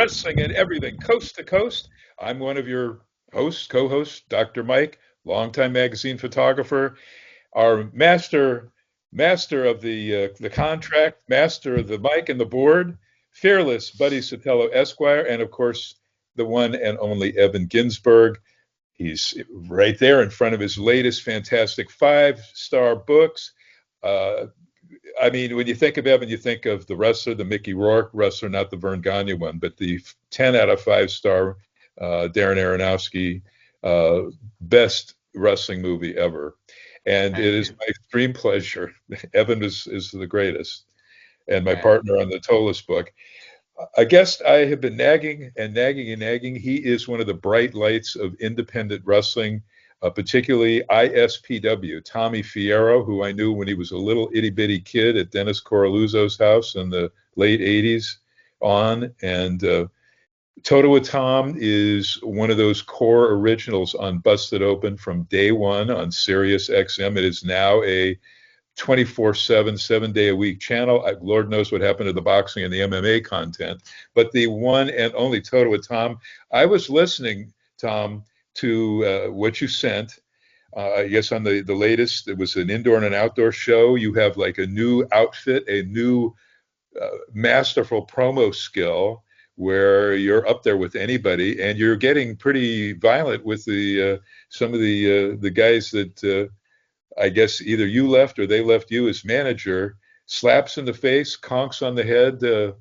wrestling and everything, coast to coast. I'm one of your hosts, co-hosts, Dr. Mike, longtime magazine photographer, our master of the contract, master of the mic and the board, fearless Buddy Sotelo Esquire, and of course the one and only Evan Ginsberg. He's right there in front of his latest fantastic five-star books. Uh, I mean, when you think of Evan, you think of the wrestler, the Mickey Rourke wrestler, not the Vern Gagne one, but the 10 out of 5-star Darren Aronofsky best wrestling movie ever. And it Thank is you. my extreme pleasure. Evan is the greatest, and my Thank partner on the Tolis book. A guest I have been nagging and nagging and nagging. He is one of the bright lights of independent wrestling, particularly ISPW. Tommy Fierro, who I knew when he was a little itty bitty kid at Dennis Coraluzzo's house in the late 80s on. And Totowa Tom is one of those core originals on Busted Open from day one on Sirius XM. It is now a 24/7, 7 day a week channel. Lord knows what happened to the boxing and the MMA content, but the one and only Totowa Tom. I was listening, Tom, to what you sent. I guess on the latest, it was an indoor and an outdoor show. You have like a new outfit, a new masterful promo skill where you're up there with anybody, and you're getting pretty violent with the some of the guys that I guess either you left or they left you as manager. Slaps in the face, conks on the head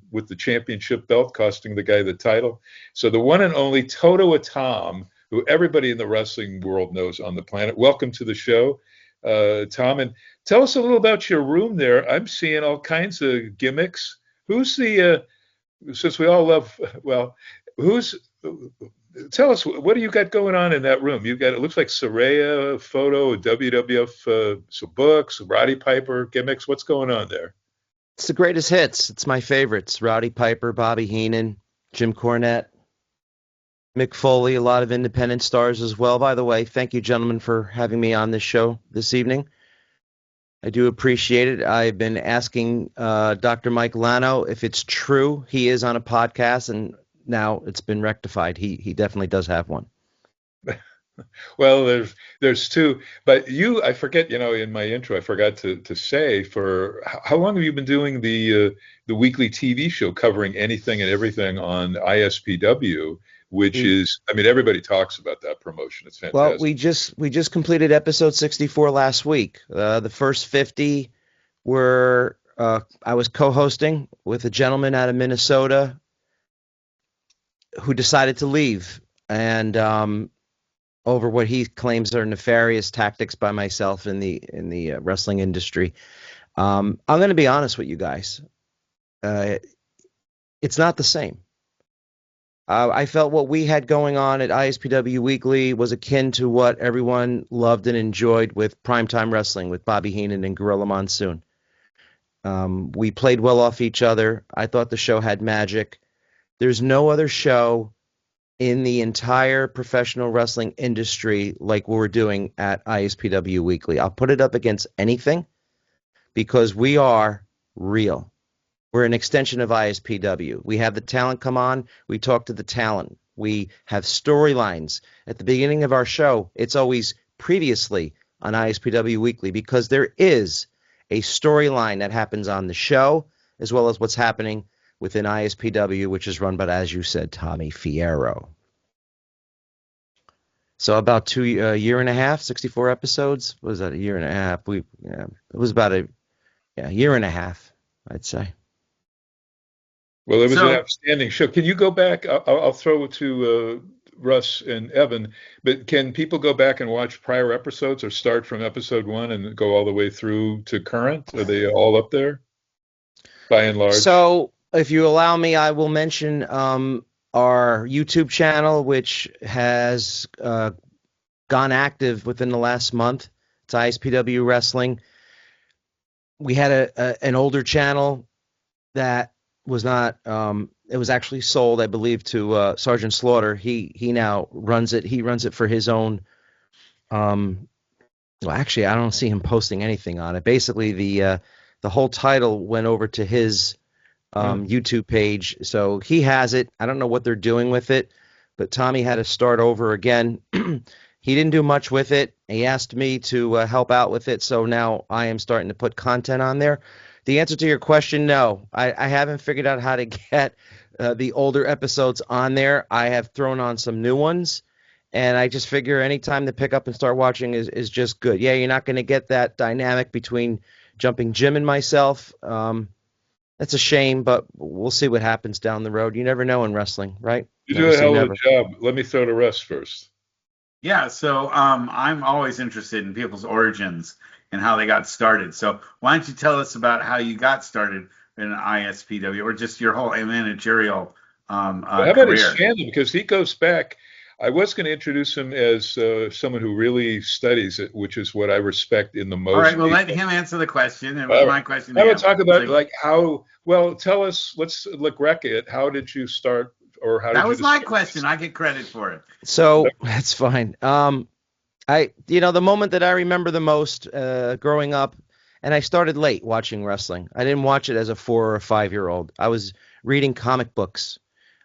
with the championship belt, costing the guy the title. So the one and only Totowa Tom, who everybody in the wrestling world knows on the planet. Welcome to the show, Tom, and tell us a little about your room there. I'm seeing all kinds of gimmicks. Who's the since we all love, well, who's, tell us, what do you got going on in that room? You got, it looks like Saraya photo, WWF, some books, Roddy Piper gimmicks. What's going on there? It's the greatest hits. It's my favorites. Rowdy Piper, Bobby Heenan, Jim Cornette, Mick Foley, a lot of independent stars as well. By the way, thank you, gentlemen, for having me on this show this evening. I do appreciate it. I've been asking Dr. Mike Lano if it's true he is on a podcast, and now it's been rectified. He definitely does have one. Well, there's two, but you, I forget, in my intro, I forgot to say, for how long have you been doing the weekly TV show covering anything and everything on ISPW, which is, I mean, everybody talks about that promotion. It's Well, fantastic. we just completed episode 64 last week. The first 50 were I was co-hosting with a gentleman out of Minnesota who decided to leave, and over what he claims are nefarious tactics by myself in the wrestling industry. I'm going to be honest with you guys. It's not the same. I felt what we had going on at ISPW Weekly was akin to what everyone loved and enjoyed with Primetime Wrestling with Bobby Heenan and Gorilla Monsoon. We played well off each other. I thought the show had magic. There's no other show in the entire professional wrestling industry like what we're doing at ISPW Weekly. I'll put it up against anything because we are real. We're an extension of ISPW. We have the talent come on. We talk to the talent. We have storylines. At the beginning of our show, it's always previously on ISPW Weekly because there is a storyline that happens on the show as well as what's happening within ISPW, which is run by, as you said, Tommy Fierro. So about a year and a half, 64 episodes. What was that, a year and a half? It was about a year and a half, I'd say. Well, it was an outstanding show. Can you go back? I'll throw it to Russ and Evan, but can people go back and watch prior episodes or start from episode 1 and go all the way through to current? Are they all up there by and large? So if you allow me, I will mention our YouTube channel, which has gone active within the last month. It's ISPW Wrestling. We had an older channel that was not it was actually sold, I believe, to Sergeant Slaughter. He now runs it. He runs it for his own well, actually, I don't see him posting anything on it. Basically, the whole title went over to his YouTube page. So he has it. I don't know what they're doing with it, but Tommy had to start over again. He didn't do much with it. He asked me to help out with it. So now I am starting to put content on there. The answer to your question, no. I haven't figured out how to get the older episodes on there. I have thrown on some new ones. And I just figure any time to pick up and start watching is just good. Yeah, you're not going to get that dynamic between Jumping Jim and myself. That's a shame, but we'll see what happens down the road. You never know in wrestling, right? You Never do a say hell of a never. job. Let me throw to Russ first. Yeah, so I'm always interested in people's origins and how they got started. So why don't you tell us about how you got started in ISPW or just your whole managerial Well, how about his career? family? Because he goes back. I was going to introduce him as someone who really studies it, which is what I respect in the All right, most well, let people. him answer the question. It was All right. my question to How about him. talk about So like how? Well, tell us. Let's look wreck it. How did you start, or how did that you was my discover question. this? I get credit for it. So that's fine. The moment that I remember the most growing up, and I started late watching wrestling. I didn't watch it as a 4 or 5 year old. I was reading comic books.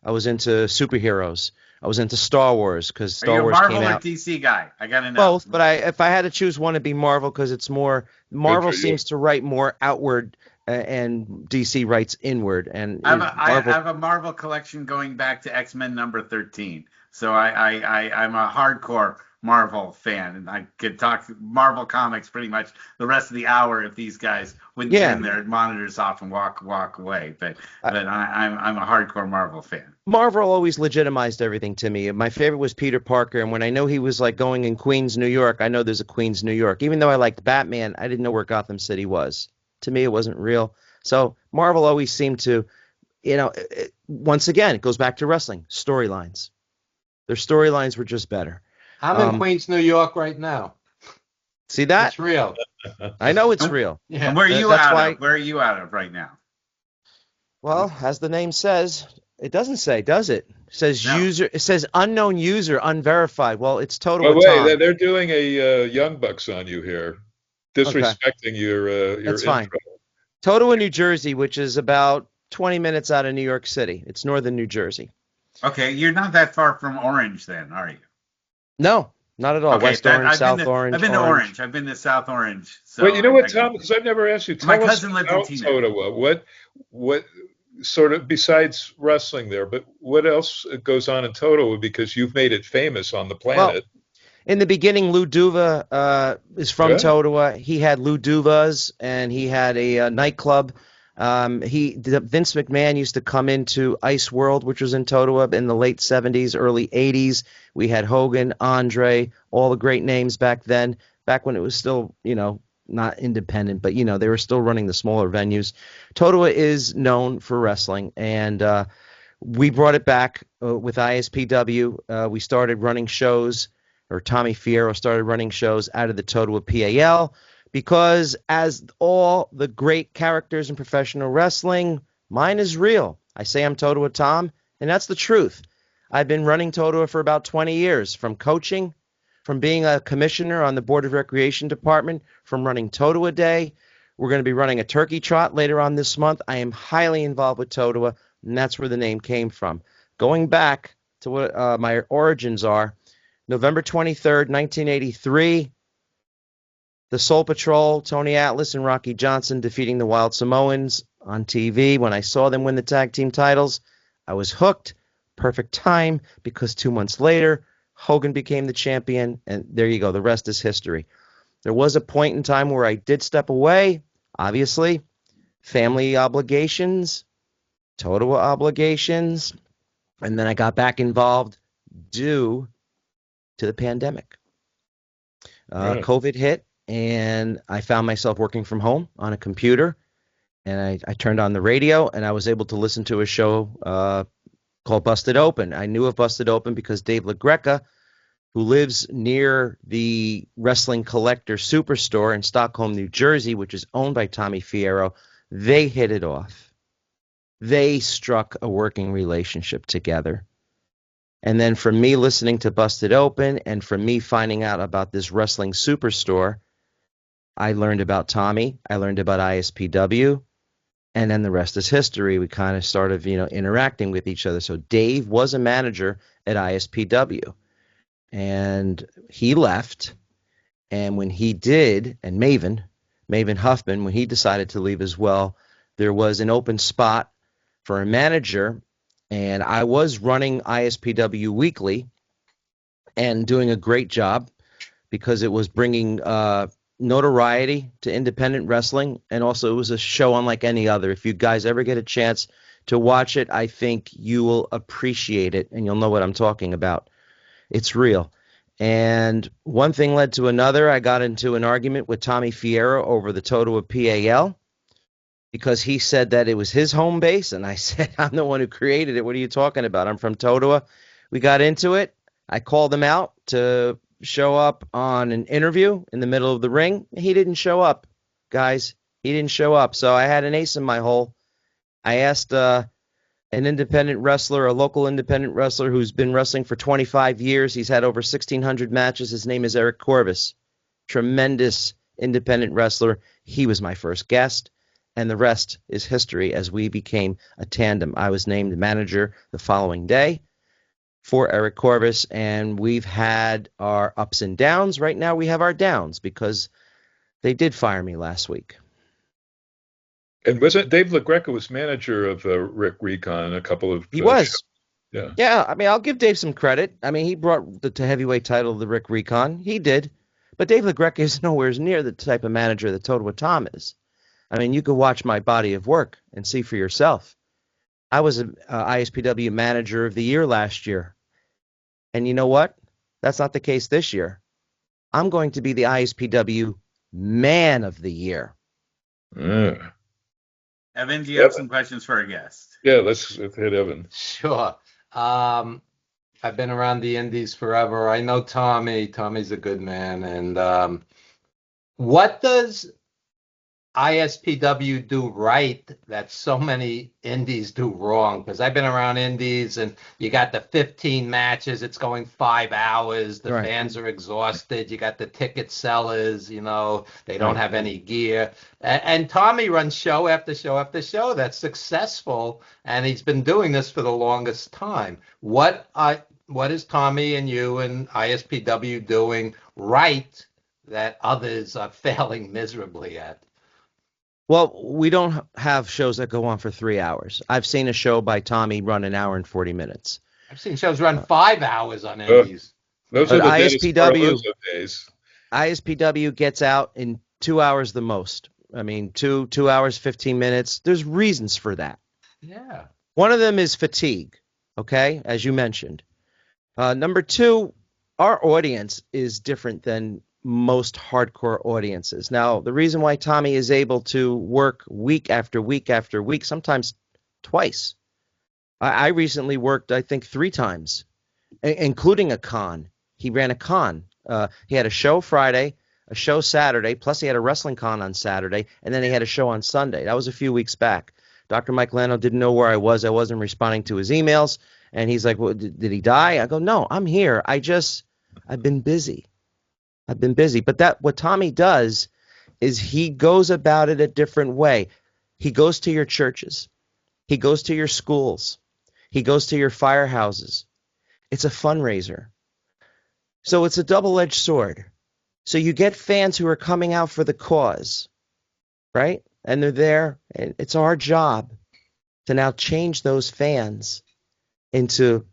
I was into superheroes. I was into Star Wars because Are you Star a Wars came Marvel or out. DC guy? I got to know. Both, but if I had to choose one, it'd be Marvel because it's more. Good Marvel for you. seems to write more outward, and DC writes inward. And I Marvel. have a Marvel collection going back to X-Men number 13. So I'm a hardcore Marvel fan, and I could talk Marvel comics pretty much the rest of the hour if these guys wouldn't Yeah, turn their monitors off and walk away. But I, I'm a hardcore Marvel fan. Marvel always legitimized everything to me. My favorite was Peter Parker, and when I know he was like going in Queens, New York, I know there's a Queens, New York. Even though I liked Batman, I didn't know where Gotham City was. To me, it wasn't real. So Marvel always seemed to, once again, it goes back to wrestling storylines. Their storylines were just better. I'm in Queens, New York right now. See that? It's real. I know it's And, real. Yeah. and where are you That's out why. of? Where are you out of right now? Well, as the name says, it doesn't say, does it? It says No. user. It says unknown user, unverified. Well, it's Oh Totowa wait, Tom. they're doing a Young Bucks on you here, Okay, disrespecting your that's fine. intro. Totowa, New Jersey, which is about 20 minutes out of New York City. It's northern New Jersey. Okay, you're not that far from Orange then, are you? No, not at all. Okay, West Orange, South I've Orange, been to Orange. Orange. I've been to South Orange. Wait, So you know what, I Tom? Because I've never asked you. my Tell us cousin lived in about Teaneck. Totowa. What sort of besides wrestling there, but what else goes on in Totowa? Because you've made it famous on the Well, planet. in the beginning, Lou Duva is from Good. Totowa. He had Lou Duvas, and he had a nightclub. Vince McMahon used to come into Ice World, which was in Totowa in the late 70s, early 80s. We had Hogan, Andre, all the great names back then, back when it was still, not independent, but, they were still running the smaller venues. Totowa is known for wrestling, and we brought it back with ISPW. We started running shows, or Tommy Fierro started running shows out of the Totowa PAL. Because as all the great characters in professional wrestling, mine is real. I say I'm Totowa Tom, and that's the truth. I've been running Totowa for about 20 years, from coaching, from being a commissioner on the Board of Recreation Department, from running Totowa Day. We're going to be running a turkey trot later on this month. I am highly involved with Totowa, and that's where the name came from. Going back to what my origins are, November 23rd, 1983, the Soul Patrol, Tony Atlas and Rocky Johnson defeating the Wild Samoans on TV. When I saw them win the tag team titles, I was hooked. Perfect time, because 2 months later, Hogan became the champion, and there you go. The rest is history. There was a point in time where I did step away, obviously. Family obligations, Totowa obligations, and then I got back involved due to the pandemic. Right. COVID hit, and I found myself working from home on a computer, and I turned on the radio, and I was able to listen to a show called Busted Open. I knew of Busted Open because Dave LaGreca, who lives near the Wrestling Collector Superstore in Stockholm, New Jersey, which is owned by Tommy Fierro, they hit it off. They struck a working relationship together. And then from me listening to Busted Open and from me finding out about this Wrestling Superstore, I learned about Tommy. I learned about ISPW. And then the rest is history. We kind of started, interacting with each other. So Dave was a manager at ISPW, and he left. And when he did, and Maven Huffman, when he decided to leave as well, there was an open spot for a manager. And I was running ISPW Weekly and doing a great job because it was bringing notoriety to independent wrestling, and also it was a show unlike any other. If you guys ever get a chance to watch it, I think you will appreciate it, and you'll know what I'm talking about. It's real. And one thing led to another. I got into an argument with Tommy Fierro over the Totowa PAL because he said that it was his home base, and I said, I'm the one who created it. What are you talking about? I'm from Totowa. We got into it. I called him out to show up on an interview in the middle of the ring. He didn't show up, guys. He didn't show up. So I had an ace in my hole. I asked an independent wrestler, a local independent wrestler who's been wrestling for 25 years. He's had over 1,600 matches. His name is Eric Corvus. Tremendous independent wrestler. He was my first guest, and the rest is history as we became a tandem. I was named manager the following day for Eric Corvus, and we've had our ups and downs. Right now we have our downs because they did fire me last week. And wasn't Dave LaGreca was manager of Rick Recon a couple of He was. shows. Yeah. Yeah, I mean, I'll give Dave some credit. I mean, he brought the heavyweight title of the Rick Recon. He did. But Dave LaGreca is nowhere near the type of manager that Totowa Tom is. I mean, you could watch my body of work and see for yourself. I was an ISPW Manager of the Year last year. And you know what? That's not the case this year. I'm going to be the ISPW Man of the Year. Yeah. Evan, do you have some questions for our guest? Yeah, let's hit Evan. Sure. I've been around the Indies forever. I know Tommy. Tommy's a good man. And what does ISPW do right that so many indies do wrong? Because I've been around indies, and you got the 15 matches. It's going 5 hours. The fans are exhausted. You got the ticket sellers. They don't have any gear. And Tommy runs show after show after show that's successful, and he's been doing this for the longest time. What is Tommy and you and ISPW doing right that others are failing miserably at? Well, we don't have shows that go on for 3 hours. I've seen a show by Tommy run an hour and 40 minutes. I've seen shows run 5 hours on indies. Those are the days. ISPW gets out in 2 hours the most. I mean, 2 hours, 15 minutes. There's reasons for that. Yeah. One of them is fatigue, okay, as you mentioned. Number two, our audience is different than most hardcore audiences. Now, the reason why Tommy is able to work week after week after week, sometimes twice. I recently worked, I think, 3 times, including a con. He ran a con. He had a show Friday, a show Saturday, plus he had a wrestling con on Saturday, and then he had a show on Sunday. That was a few weeks back. Dr. Mike Lano didn't know where I was. I wasn't responding to his emails, and he's like, well, did he die? I go, no, I'm here. I've been busy. But what Tommy does is he goes about it a different way. He goes to your churches. He goes to your schools. He goes to your firehouses. It's a fundraiser. So it's a double-edged sword. So you get fans who are coming out for the cause, right? And they're there, and it's our job to now change those fans into,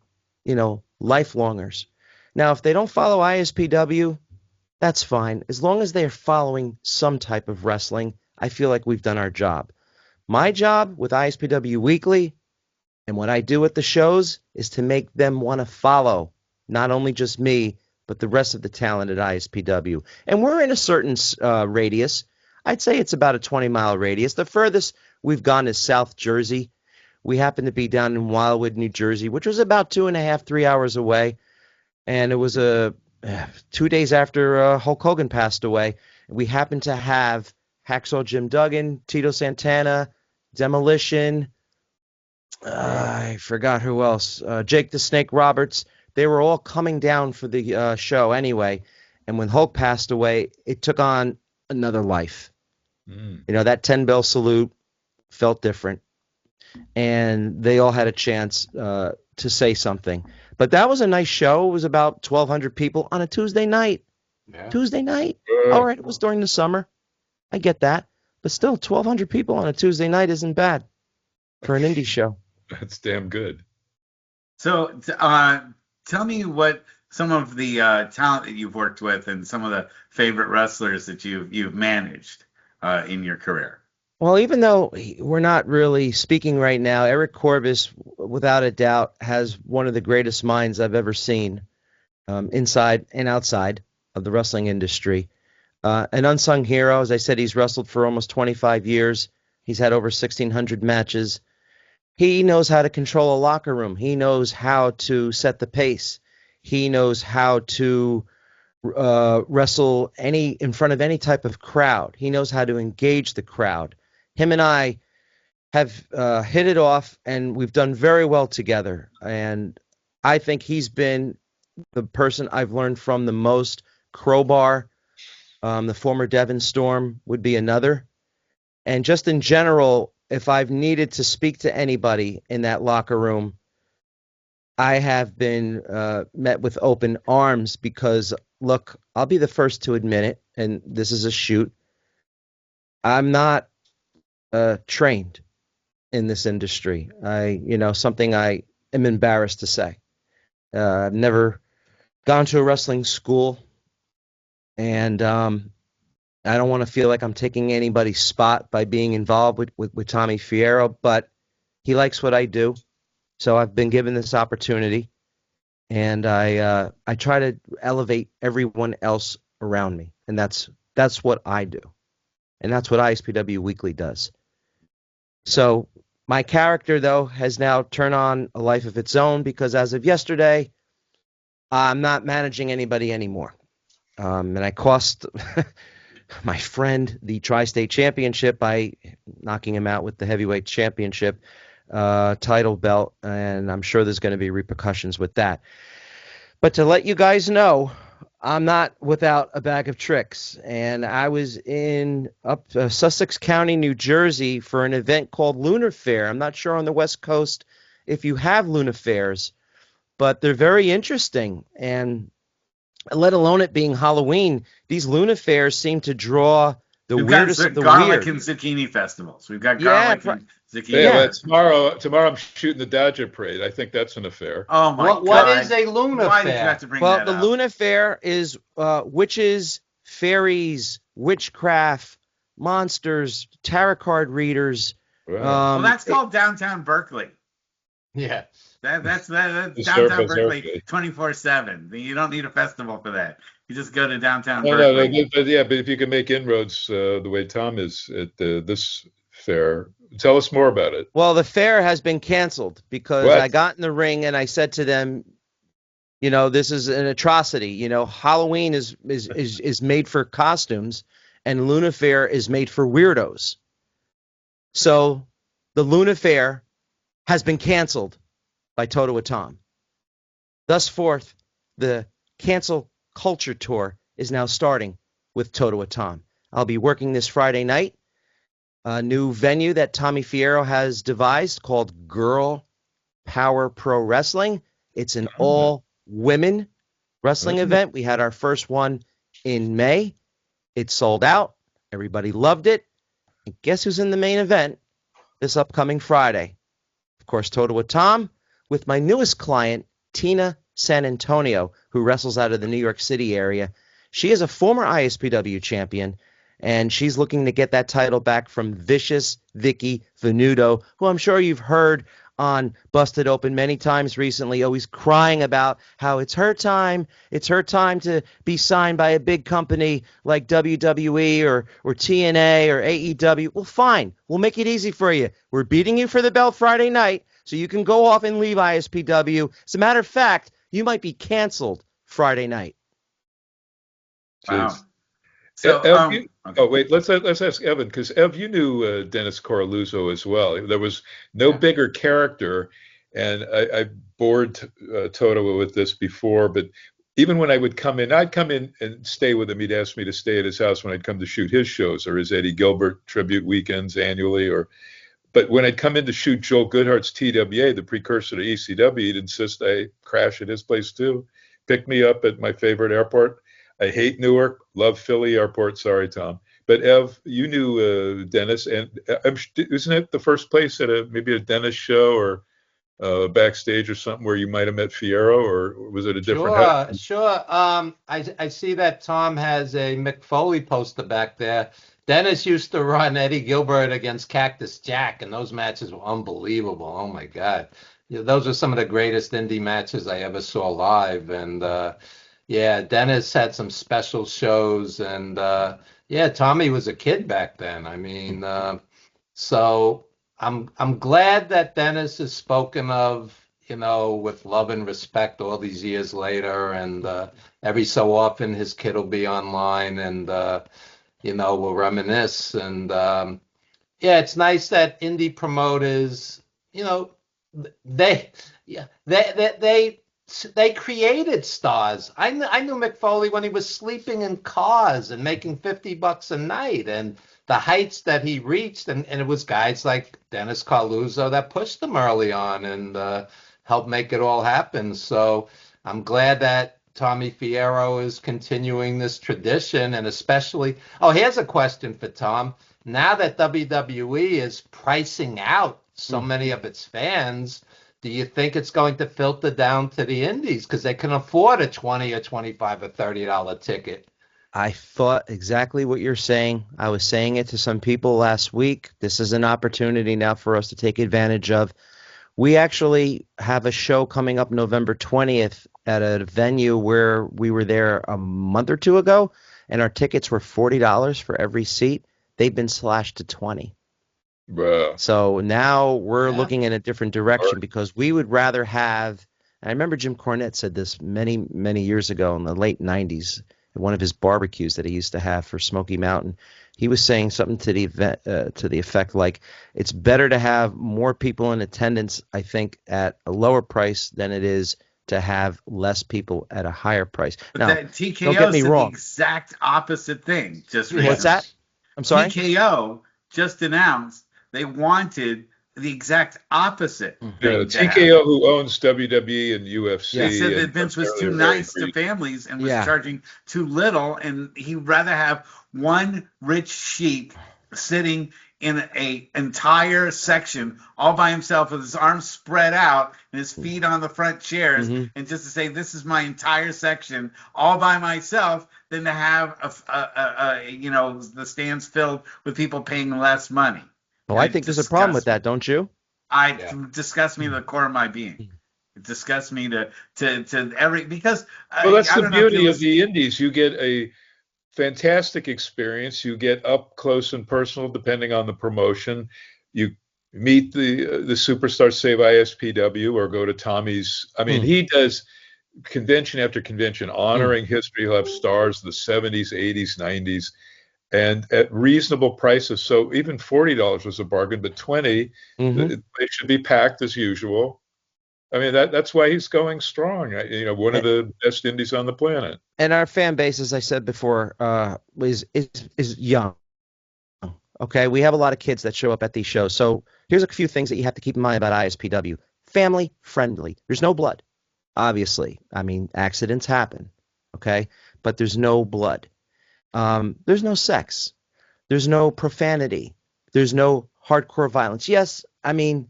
lifelongers. Now, if they don't follow ISPW, that's fine. As long as they're following some type of wrestling, I feel like we've done our job. My job with ISPW Weekly and what I do at the shows is to make them want to follow not only just me, but the rest of the talent at ISPW. And we're in a certain radius. I'd say it's about a 20-mile radius. The furthest we've gone is South Jersey. We happen to be down in Wildwood, New Jersey, which was about 2.5, 3 hours away. And it was 2 days after Hulk Hogan passed away. We happened to have Hacksaw Jim Duggan, Tito Santana, Demolition. I forgot who else. Jake the Snake Roberts. They were all coming down for the show anyway. And when Hulk passed away, it took on another life. That 10-bell salute felt different, and they all had a chance to say something. But that was a nice show. It was about 1,200 people on a Tuesday night. Yeah. Tuesday night. All right, it was during the summer. I get that. But still, 1,200 people on a Tuesday night isn't bad for an indie show. That's damn good. So, tell me what some of the talent that you've worked with and some of the favorite wrestlers that you've managed in your career. Well, even though we're not really speaking right now, Eric Corvus, without a doubt, has one of the greatest minds I've ever seen, inside and outside of the wrestling industry. An unsung hero. As I said, he's wrestled for almost 25 years. He's had over 1,600 matches. He knows how to control a locker room. He knows how to set the pace. He knows how to wrestle in front of any type of crowd. He knows how to engage the crowd. Him and I have hit it off, and we've done very well together. And I think he's been the person I've learned from the most. Crowbar, the former Devon Storm, would be another. And just in general, if I've needed to speak to anybody in that locker room, I have been met with open arms because, look, I'll be the first to admit it, and this is a shoot. I'm not trained in this industry. Something I am embarrassed to say. I've never gone to a wrestling school, and I don't want to feel like I'm taking anybody's spot by being involved with Tommy Fierro, but he likes what I do. So I've been given this opportunity, and I try to elevate everyone else around me. And that's what I do. And that's what ISPW Weekly does. So my character, though, has now turned on a life of its own because as of yesterday, I'm not managing anybody anymore. And I cost my friend the Tri-State Championship by knocking him out with the Heavyweight Championship title belt, and I'm sure there's going to be repercussions with that. But to let you guys know, I'm not without a bag of tricks, and I was in Sussex County, New Jersey for an event called Lunar Fair. I'm not sure on the West Coast if you have Lunar Fairs, but they're very interesting, and let alone it being Halloween, these Lunar Fairs seem to draw the weirdest of the garlic weird. and zucchini festivals. We've got garlic and zucchini. Yeah, tomorrow I'm shooting the Dodger Parade. I think that's an affair. Oh my God! What is a Lunar Why Fair? did you have to bring Well, that the up? Lunar Fair is witches, fairies, witchcraft, monsters, tarot card readers. Wow. Well, that's called downtown Berkeley. Yeah. That's downtown Circus Berkeley 24/7. You don't need a festival for that. You just go to downtown No, Berkeley. but if you can make inroads the way Tom is at this fair, tell us more about it. Well, the fair has been canceled because What? I got in the ring and I said to them, this is an atrocity. Halloween is made for costumes, and Luna Fair is made for weirdos. So the Luna Fair has been canceled by Totowa Tom. Thus forth, the Cancel Culture Tour is now starting with Totowa Tom. I'll be working this Friday night, a new venue that Tommy Fierro has devised called Girl Power Pro Wrestling. It's an all-women wrestling event. We had our first one in May. It sold out. Everybody loved it. And guess who's in the main event this upcoming Friday? Of course, Totowa Tom, with my newest client, Tina San Antonio, who wrestles out of the New York City area. She is a former ISPW champion, and she's looking to get that title back from Vicious Vicky Venuto, who I'm sure you've heard on Busted Open many times recently, always crying about how it's her time to be signed by a big company like WWE or TNA or AEW. Well, fine. We'll make it easy for you. We're beating you for the belt Friday night, so you can go off and leave ISPW. As a matter of fact, you might be canceled Friday night. Wow. Jeez. So, Ev, oh wait, let's ask Evan, because Ev, you knew Dennis Coralluzzo as well. There was no bigger character, and I bored Totowa with this before, but even when I would come in, I'd come in and stay with him. He'd ask me to stay at his house when I'd come to shoot his shows or his Eddie Gilbert tribute weekends annually, But when I'd come in to shoot Joel Goodhart's TWA, the precursor to ECW, he'd insist I crash at his place too. Pick me up at my favorite airport. I hate Newark, love Philly Airport. Sorry, Tom. But Ev, you knew Dennis, and isn't it the first place at maybe a Dennis show or backstage or something where you might have met Fierro, or was it a different head? Sure. I see that Tom has a Mick Foley poster back there. Dennis used to run Eddie Gilbert against Cactus Jack, and those matches were unbelievable. Oh my God. Yeah, those are some of the greatest indie matches I ever saw live. And yeah, Dennis had some special shows, and yeah, Tommy was a kid back then. I mean, so I'm glad that Dennis is spoken of, with love and respect all these years later. And every so often his kid will be online, and we'll reminisce. And yeah, it's nice that indie promoters, they yeah they created stars. I knew Mick Foley when he was sleeping in cars and making $50 a night, and the heights that he reached, and it was guys like Dennis Carluzzo that pushed him early on and helped make it all happen. So I'm glad that Tommy Fierro is continuing this tradition, and especially, oh, here's a question for Tom. Now that WWE is pricing out so many of its fans, do you think it's going to filter down to the indies because they can afford a 20 or 25 or $30 ticket? I thought exactly what you're saying. I was saying it to some people last week. This is an opportunity now for us to take advantage of. We actually have a show coming up November 20th at a venue where we were there a month or two ago, and our tickets were $40 for every seat. They've been slashed to 20. Bruh. So now we're looking in a different direction because we would rather have, and I remember Jim Cornette said this many, many years ago in the late 90s at one of his barbecues that he used to have for Smoky Mountain. He was saying something to the effect like it's better to have more people in attendance, I think, at a lower price than it is to have less people at a higher price. But now, that TKO don't get me said wrong. the exact opposite thing just recently. What's that? I'm sorry? TKO just announced they wanted the exact opposite. Yeah, TKO, who owns WWE and UFC. He said that Vince was too nice to families and was charging too little, and he'd rather have one rich sheep sitting in a entire section all by himself with his arms spread out and his feet on the front chairs, and just to say this is my entire section all by myself, than to have the stands filled with people paying less money. Well, I think there's a problem with that, don't you? It disgusts me to the core of my being. It disgusts me to every because. Well, that's the beauty of the indies. You get a fantastic experience. You get up close and personal, depending on the promotion. You meet the superstars, save ISPW, or go to Tommy's. I mean, he does convention after convention, honoring history. He'll have stars of the 70s, 80s, 90s. And at reasonable prices. So even $40 was a bargain, but 20, they should be packed as usual. I mean, that's why he's going strong. One of the best indies on the planet. And our fan base, as I said before, is young. Okay, we have a lot of kids that show up at these shows. So here's a few things that you have to keep in mind about ISPW. Family friendly. There's no blood, obviously. I mean, accidents happen. Okay, but there's no blood. There's no sex. There's no profanity. There's no hardcore violence. Yes, I mean,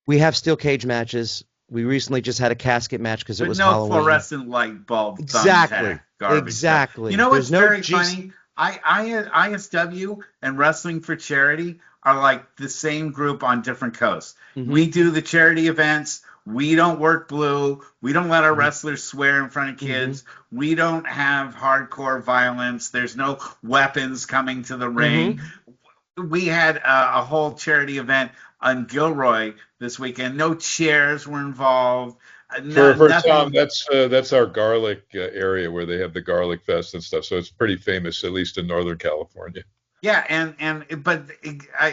we have steel cage matches. We recently just had a casket match because it was Halloween. No fluorescent light bulb. Exactly. Exactly. You know what's very funny? ISW and Wrestling for Charity are like the same group on different coasts. We do the charity events. We don't work blue. We don't let our wrestlers swear in front of kids. We don't have hardcore violence. There's no weapons coming to the ring. We had a whole charity event on Gilroy this weekend. No chairs were involved. For Tom, that's our garlic area where they have the garlic fest and stuff. So it's pretty famous, at least in Northern California. Yeah,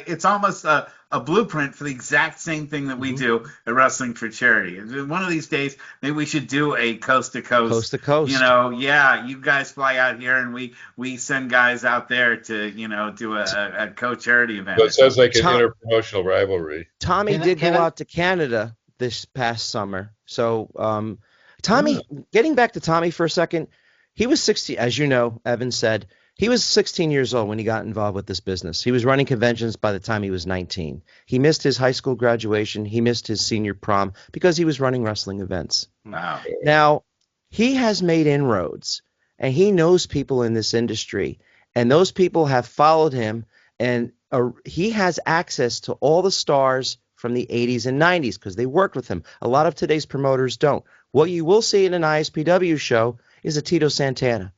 it's almost a blueprint for the exact same thing that we do at Wrestling for Charity. One of these days, maybe we should do a coast to Coast coast. to coast. Yeah, you guys fly out here, and we send guys out there to do a co-charity event Well, or it sounds something. like an interpromotional rivalry. Tommy did go out to Canada this past summer. So, Tommy, getting back to Tommy for a second, he was 60, as you know, Evan said, he was 16 years old when he got involved with this business. He was running conventions by the time he was 19. He missed his high school graduation. He missed his senior prom because he was running wrestling events. Wow. Now, he has made inroads, and he knows people in this industry, and those people have followed him, and he has access to all the stars from the 80s and 90s because they worked with him. A lot of today's promoters don't. What you will see in an ISPW show is a Tito Santana.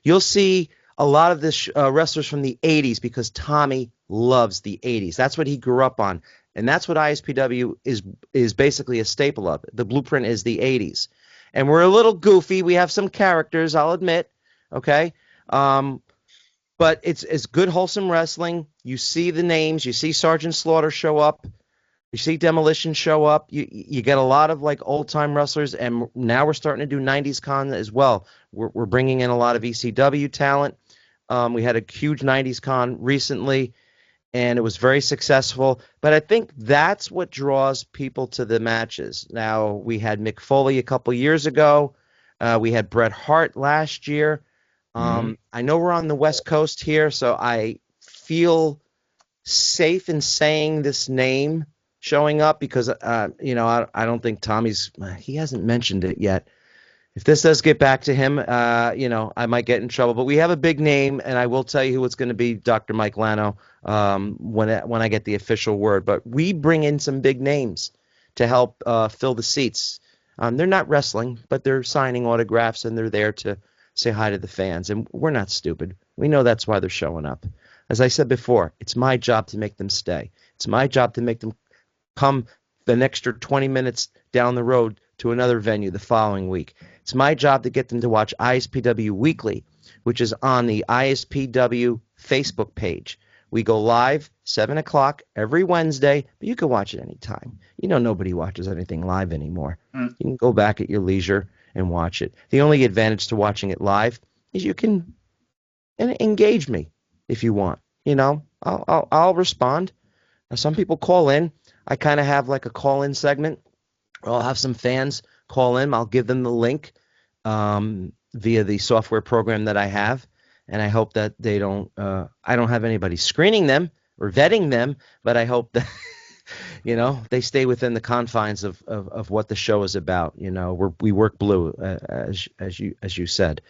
You'll see a lot of the wrestlers from the 80s because Tommy loves the 80s. That's what he grew up on, and that's what ISPW is basically a staple of. The blueprint is the 80s. And we're a little goofy. We have some characters, I'll admit, okay? But it's good, wholesome wrestling. You see the names. You see Sergeant Slaughter show up. You see Demolition show up. You get a lot of like old-time wrestlers, and now we're starting to do 90s con as well. We're bringing in a lot of ECW talent. We had a huge 90s con recently, and it was very successful. But I think that's what draws people to the matches. Now, we had Mick Foley a couple years ago. We had Bret Hart last year. I know we're on the West Coast here, so I feel safe in saying this name showing up because, I don't think he hasn't mentioned it yet. If this does get back to him, I might get in trouble. But we have a big name, and I will tell you who it's going to be, Dr. Mike Lano, when I get the official word. But we bring in some big names to help fill the seats. They're not wrestling, but they're signing autographs, and they're there to say hi to the fans. And we're not stupid. We know that's why they're showing up. As I said before, it's my job to make them stay. It's my job to make them come an extra 20 minutes down the road to another venue the following week. It's my job to get them to watch ISPW Weekly, which is on the ISPW Facebook page. We go live 7 o'clock every Wednesday, but you can watch it anytime. Nobody watches anything live anymore. You can go back at your leisure and watch it. The only advantage to watching it live is you can engage me if you want. I'll respond. Now, some people call in. I kind of have like a call-in segment. I'll have some fans call in. I'll give them the link via the software program that I have, and I hope that they don't. I don't have anybody screening them or vetting them, but I hope that they stay within the confines of what the show is about. We work blue, as you said.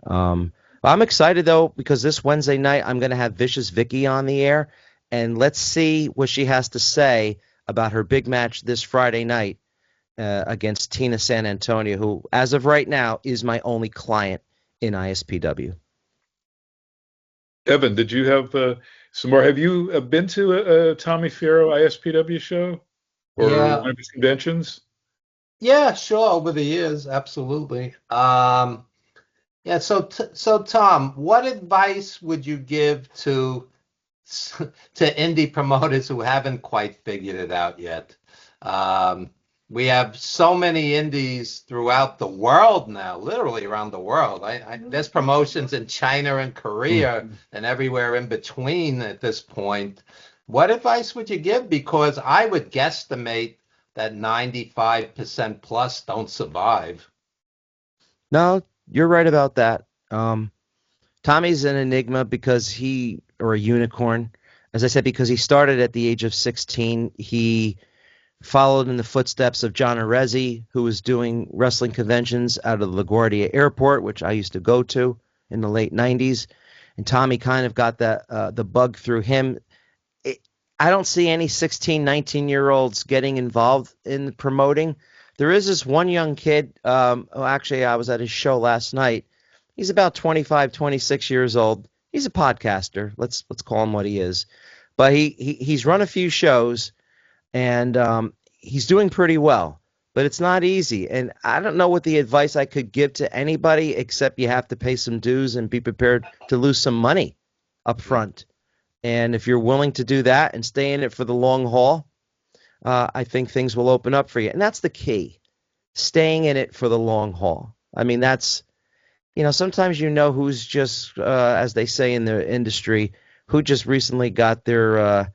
I'm excited though because this Wednesday night I'm going to have Vicious Vicky on the air, and let's see what she has to say about her big match this Friday night against Tina San Antonio, who, as of right now, is my only client in ISPW. Evan, did you have some more? Have you been to a Tommy Fierro ISPW show or one of his conventions? Yeah, sure. Over the years, absolutely. So Tom, what advice would you give to indie promoters who haven't quite figured it out yet? We have so many indies throughout the world now, literally around the world. There's promotions in China and Korea and everywhere in between at this point. What advice would you give? Because I would guesstimate that 95% plus don't survive. No, you're right about that. Tommy's an enigma or a unicorn. As I said, because he started at the age of 16. He followed in the footsteps of John Arezzi, who was doing wrestling conventions out of LaGuardia Airport, which I used to go to in the late 90s. And Tommy kind of got the bug through him. I don't see any 16, 19-year-olds getting involved in promoting. There is this one young kid. Actually, I was at his show last night. He's about 25, 26 years old. He's a podcaster. Let's call him what he is. But he's run a few shows, and he's doing pretty well. But it's not easy. And I don't know what the advice I could give to anybody, except you have to pay some dues and be prepared to lose some money up front. And if you're willing to do that and stay in it for the long haul, I think things will open up for you. And that's the key, staying in it for the long haul. I mean, that's, sometimes who's just, as they say in the industry, who just recently got their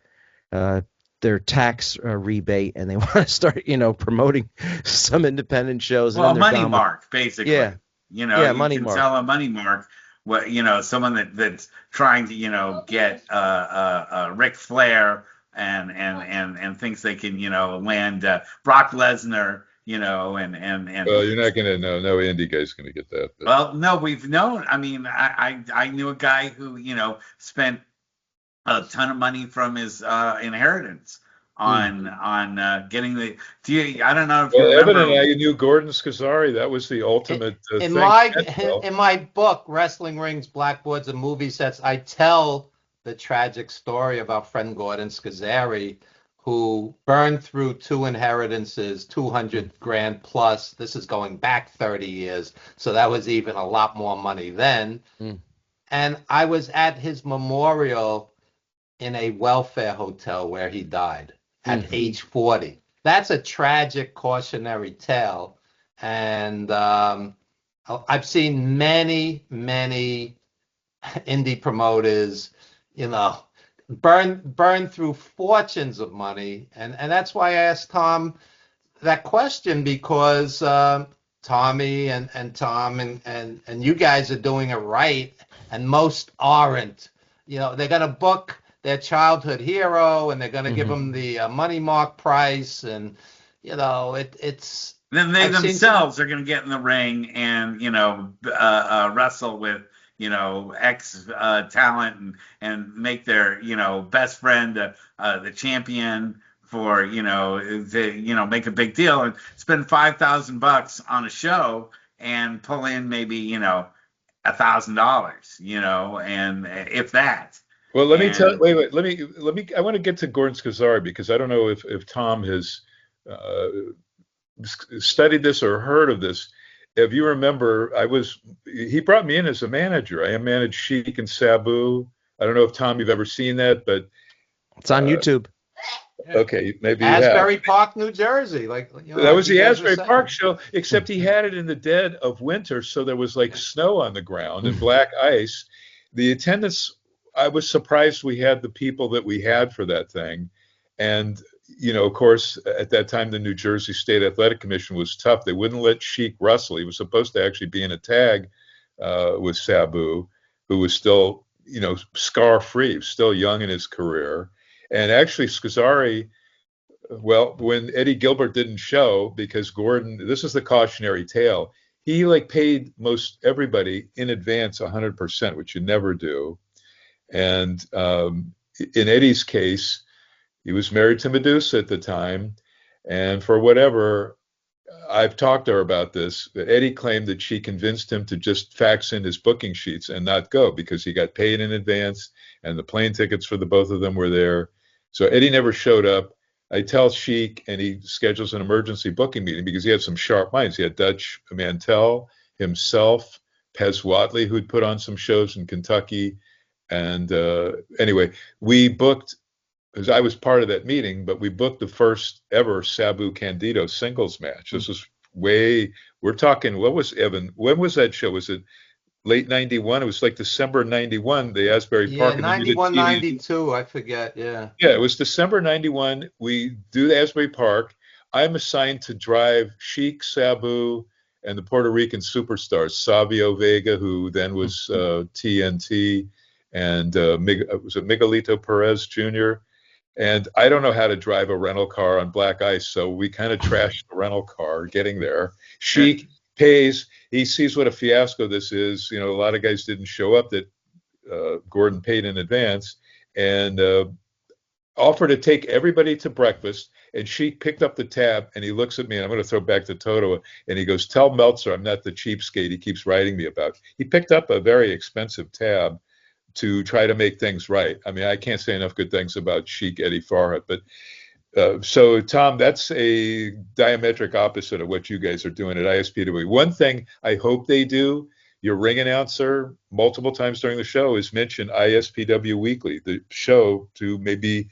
tax rebate and they want to start, promoting some independent shows. Well, And a then they're money gone mark, basically. yeah, You money can mark. tell a money mark. What someone that's trying to get Ric Flair and thinks they can land Brock Lesnar, and Well, you're not gonna know. No indie guy's gonna get that. But. well, no, we've known. I mean, I knew a guy who spent a ton of money from his inheritance on getting the. I don't know if you Well, Evan and remember. I knew Gordon Scazzari. That was the ultimate In thing. my book, Wrestling Rings, Blackboards, and Movie Sets, I tell the tragic story of our friend Gordon Scazzari, who burned through 2 inheritances, 200 grand plus. This is going back 30 years, so that was even a lot more money then. And I was at his memorial in a welfare hotel where he died at age 40. That's a tragic cautionary tale. And I've seen many, many indie promoters, burn through fortunes of money. And that's why I asked Tom that question, because Tommy and Tom and you guys are doing it right, and most aren't. They're going to book their childhood hero, and they're going to give them the money mark price, and it's. Then they themselves are going to get in the ring and wrestle with X talent and make their best friend the champion for to make a big deal and spend $5,000 on a show and pull in maybe $1,000 and if that. Well, let me tell. Wait. Let me. I want to get to Gordon Scazzari because I don't know if Tom has studied this or heard of this. If you remember, he brought me in as a manager. I managed Sheik and Sabu. I don't know if Tom, you've ever seen that, but it's on YouTube. Okay, maybe Asbury Park, New Jersey. That was the Asbury Park show, except he had it in the dead of winter, so there was like snow on the ground and black ice. The attendance, I was surprised we had the people that we had for that thing. And, of course, at that time, the New Jersey State Athletic Commission was tough. They wouldn't let Sheik wrestle. He was supposed to actually be in a tag with Sabu, who was still, scar-free, still young in his career. And actually, Scazzari, well, when Eddie Gilbert didn't show, because Gordon, this is the cautionary tale, he paid most everybody in advance 100%, which you never do. And in Eddie's case, he was married to Medusa at the time. And for whatever, I've talked to her about this, that Eddie claimed that she convinced him to just fax in his booking sheets and not go because he got paid in advance and the plane tickets for the both of them were there. So Eddie never showed up. I tell Sheik, and he schedules an emergency booking meeting because he had some sharp minds. He had Dutch Mantel, himself, Pez Watley, who'd put on some shows in Kentucky. And anyway, we booked, because I was part of that meeting, but we booked the first ever Sabu Candido singles match. This was we're talking, what was, Evan, when was that show? Was it late 91? It was like December 91, the Asbury Park. Yeah, 91, 92, I forget, yeah. Yeah, it was December 91. We do the Asbury Park. I'm assigned to drive Sheik, Sabu, and the Puerto Rican superstars, Savio Vega, who then was TNT, and was it Miguelito Perez Jr.? And I don't know how to drive a rental car on black ice, so we kind of trashed the rental car getting there. Sheik pays. He sees what a fiasco this is. A lot of guys didn't show up that Gordon paid in advance, and offered to take everybody to breakfast. And Sheik picked up the tab, and he looks at me, and I'm going to throw back to Totowa, and he goes, "Tell Meltzer I'm not the cheapskate he keeps writing me about." He picked up a very expensive tab to try to make things right. I mean, I can't say enough good things about Sheik Eddie Farhat, but so Tom, that's a diametric opposite of what you guys are doing at ISPW. One thing I hope they do, your ring announcer multiple times during the show is mentioned ISPW Weekly, the show, to maybe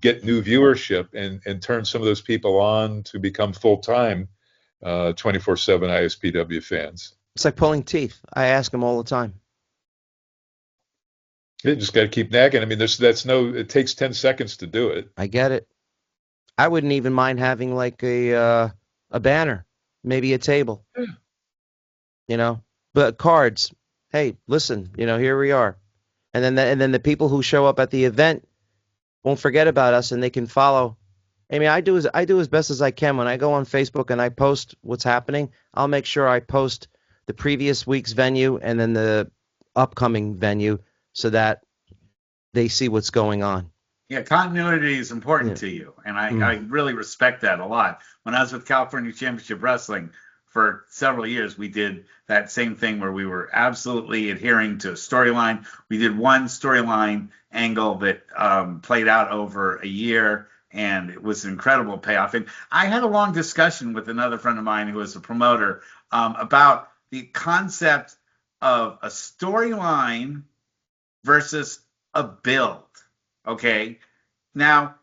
get new viewership and turn some of those people on to become full-time 24/7 ISPW fans. It's like pulling teeth. I ask them all the time. You just got to keep nagging. I mean, it takes 10 seconds to do it. I get it. I wouldn't even mind having like a banner, maybe a table, but cards. Hey, listen, here we are. And then the people who show up at the event won't forget about us, and they can follow. I mean, I do as best as I can. When I go on Facebook and I post what's happening, I'll make sure I post the previous week's venue and then the upcoming venue so that they see what's going on. Yeah, continuity is important to you, and I really respect that a lot. When I was with California Championship Wrestling for several years, we did that same thing where we were absolutely adhering to a storyline. We did one storyline angle that played out over a year, and it was an incredible payoff. And I had a long discussion with another friend of mine who was a promoter about the concept of a storyline versus a build. Okay. Now,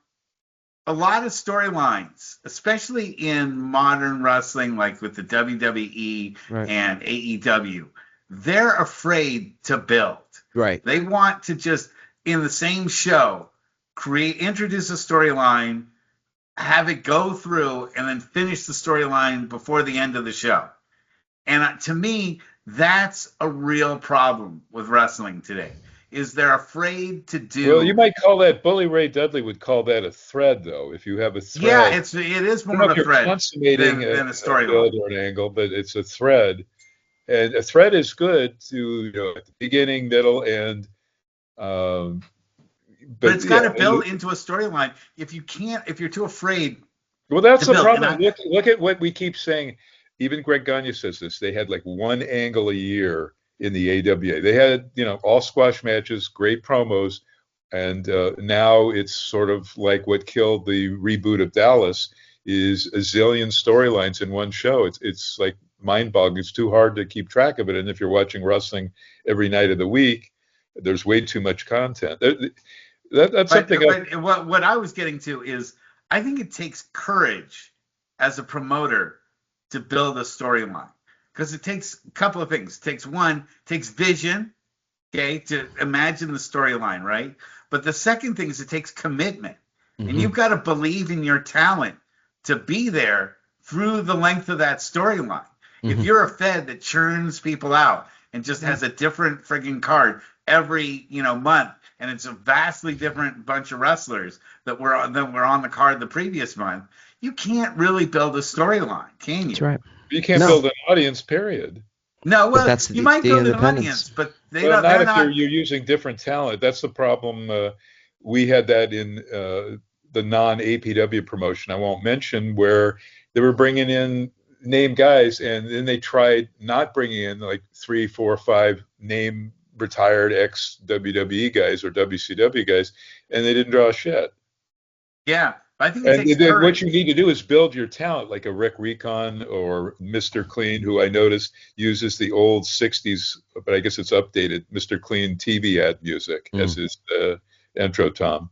a lot of storylines, especially in modern wrestling, like with the WWE and AEW, they're afraid to build. Right. They want to just, in the same show, introduce a storyline, have it go through, and then finish the storyline before the end of the show. And to me, that's a real problem with wrestling today. Is they're afraid to do. Well, you might call that, Bully Ray Dudley would call that a thread, though. If you have a thread, yeah, it is more of a thread consummating than a storyline or an angle, but it's a thread, and a thread is good to at the beginning, middle, and. But it's got to build into a storyline. If you're too afraid. Well, that's the problem. Look at what we keep saying. Even Greg Gagne says this. They had like one angle a year in the AWA. They had, all squash matches, great promos, and now it's sort of like what killed the reboot of Dallas is a zillion storylines in one show. It's like mind-boggling. It's too hard to keep track of it. And if you're watching wrestling every night of the week, there's way too much content. That's something. What I was getting to is I think it takes courage as a promoter to build a storyline. Because it takes a couple of things. It takes vision, okay, to imagine the storyline, right? But the second thing is it takes commitment. Mm-hmm. And you've got to believe in your talent to be there through the length of that storyline. Mm-hmm. If you're a Fed that churns people out and just has a different frigging card every, month, and it's a vastly different bunch of wrestlers that were on the card the previous month, you can't really build a storyline, can you? That's right. You can't build an audience, period. No, well, you might build an audience, but not if you're using different talent. That's the problem. We had that in the non-APW promotion I won't mention, where they were bringing in name guys, and then they tried not bringing in like 3, 4, 5 name retired ex-WWE guys or WCW guys, and they didn't draw a shit. Yeah. I think what you need to do is build your talent, like a Rick Recon or Mr. Clean, who I noticed uses the old 60s, but I guess it's updated, Mr. Clean TV ad music as his intro, Tom.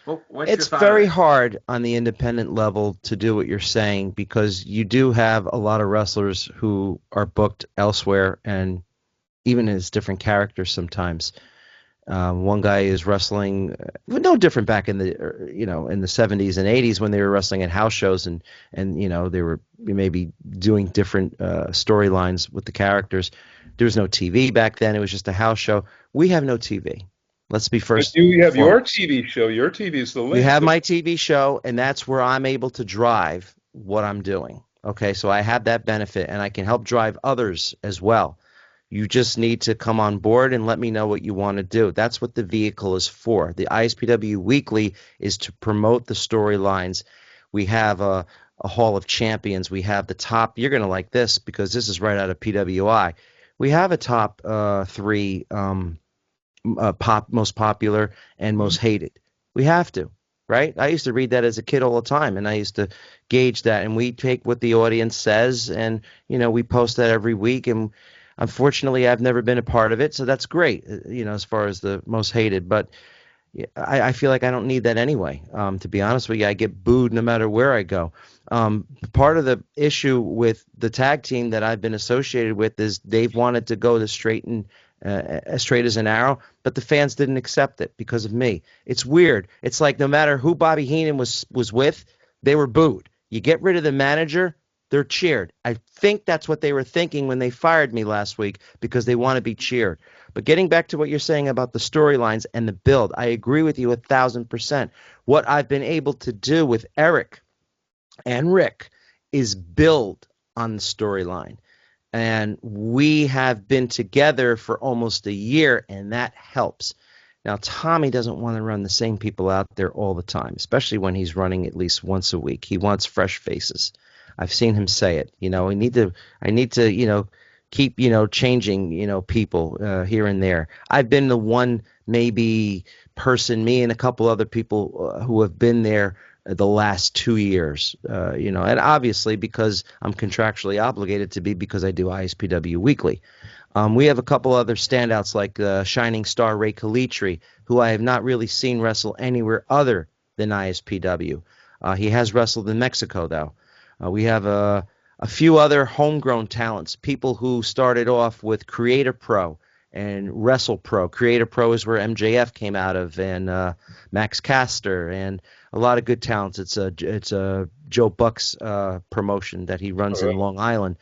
Well, it's very hard on the independent level to do what you're saying, because you do have a lot of wrestlers who are booked elsewhere and even as different characters sometimes. One guy is wrestling, no different back in the in the 70s and 80s when they were wrestling at house shows and they were maybe doing different storylines with the characters. There was no TV back then; it was just a house show. We have no TV. Let's be first. But you have your TV show. Your TV is the link. We have my TV show, and that's where I'm able to drive what I'm doing. Okay, so I have that benefit, and I can help drive others as well. You just need to come on board and let me know what you want to do. That's what the vehicle is for. The ISPW Weekly is to promote the storylines. We have a Hall of Champions. We have the top. You're going to like this because this is right out of PWI. We have a top 3 most popular and most hated. We have to, right? I used to read that as a kid all the time, and I used to gauge that. And we take what the audience says, and we post that every week. And Unfortunately, I've never been a part of it, so that's great, as far as the most hated. But yeah, I feel like I don't need that anyway. To be honest with you, I get booed no matter where I go. Part of the issue with the tag team that I've been associated with is they've wanted to go the as straight as an arrow, but the fans didn't accept it because of me. It's weird. It's like no matter who Bobby Heenan was with, they were booed. You get rid of the manager, they're cheered. I think that's what they were thinking when they fired me last week because they want to be cheered. But getting back to what you're saying about the storylines and the build, I agree with you 1,000%. What I've been able to do with Eric and Rick is build on the storyline. And we have been together for almost a year, and that helps. Now, Tommy doesn't want to run the same people out there all the time, especially when he's running at least once a week. He wants fresh faces. I've seen him say it. I need to, keep, changing, people here and there. I've been the one maybe person, me and a couple other people who have been there the last 2 years, and obviously because I'm contractually obligated to be because I do ISPW weekly. We have a couple other standouts like Shining Star Ray Kalitri, who I have not really seen wrestle anywhere other than ISPW. He has wrestled in Mexico, though. We have a few other homegrown talents, people who started off with Creator Pro and Wrestle Pro. Creator Pro is where MJF came out of, and Max Caster, and a lot of good talents. It's a Joe Buck's promotion that he runs in Long Island.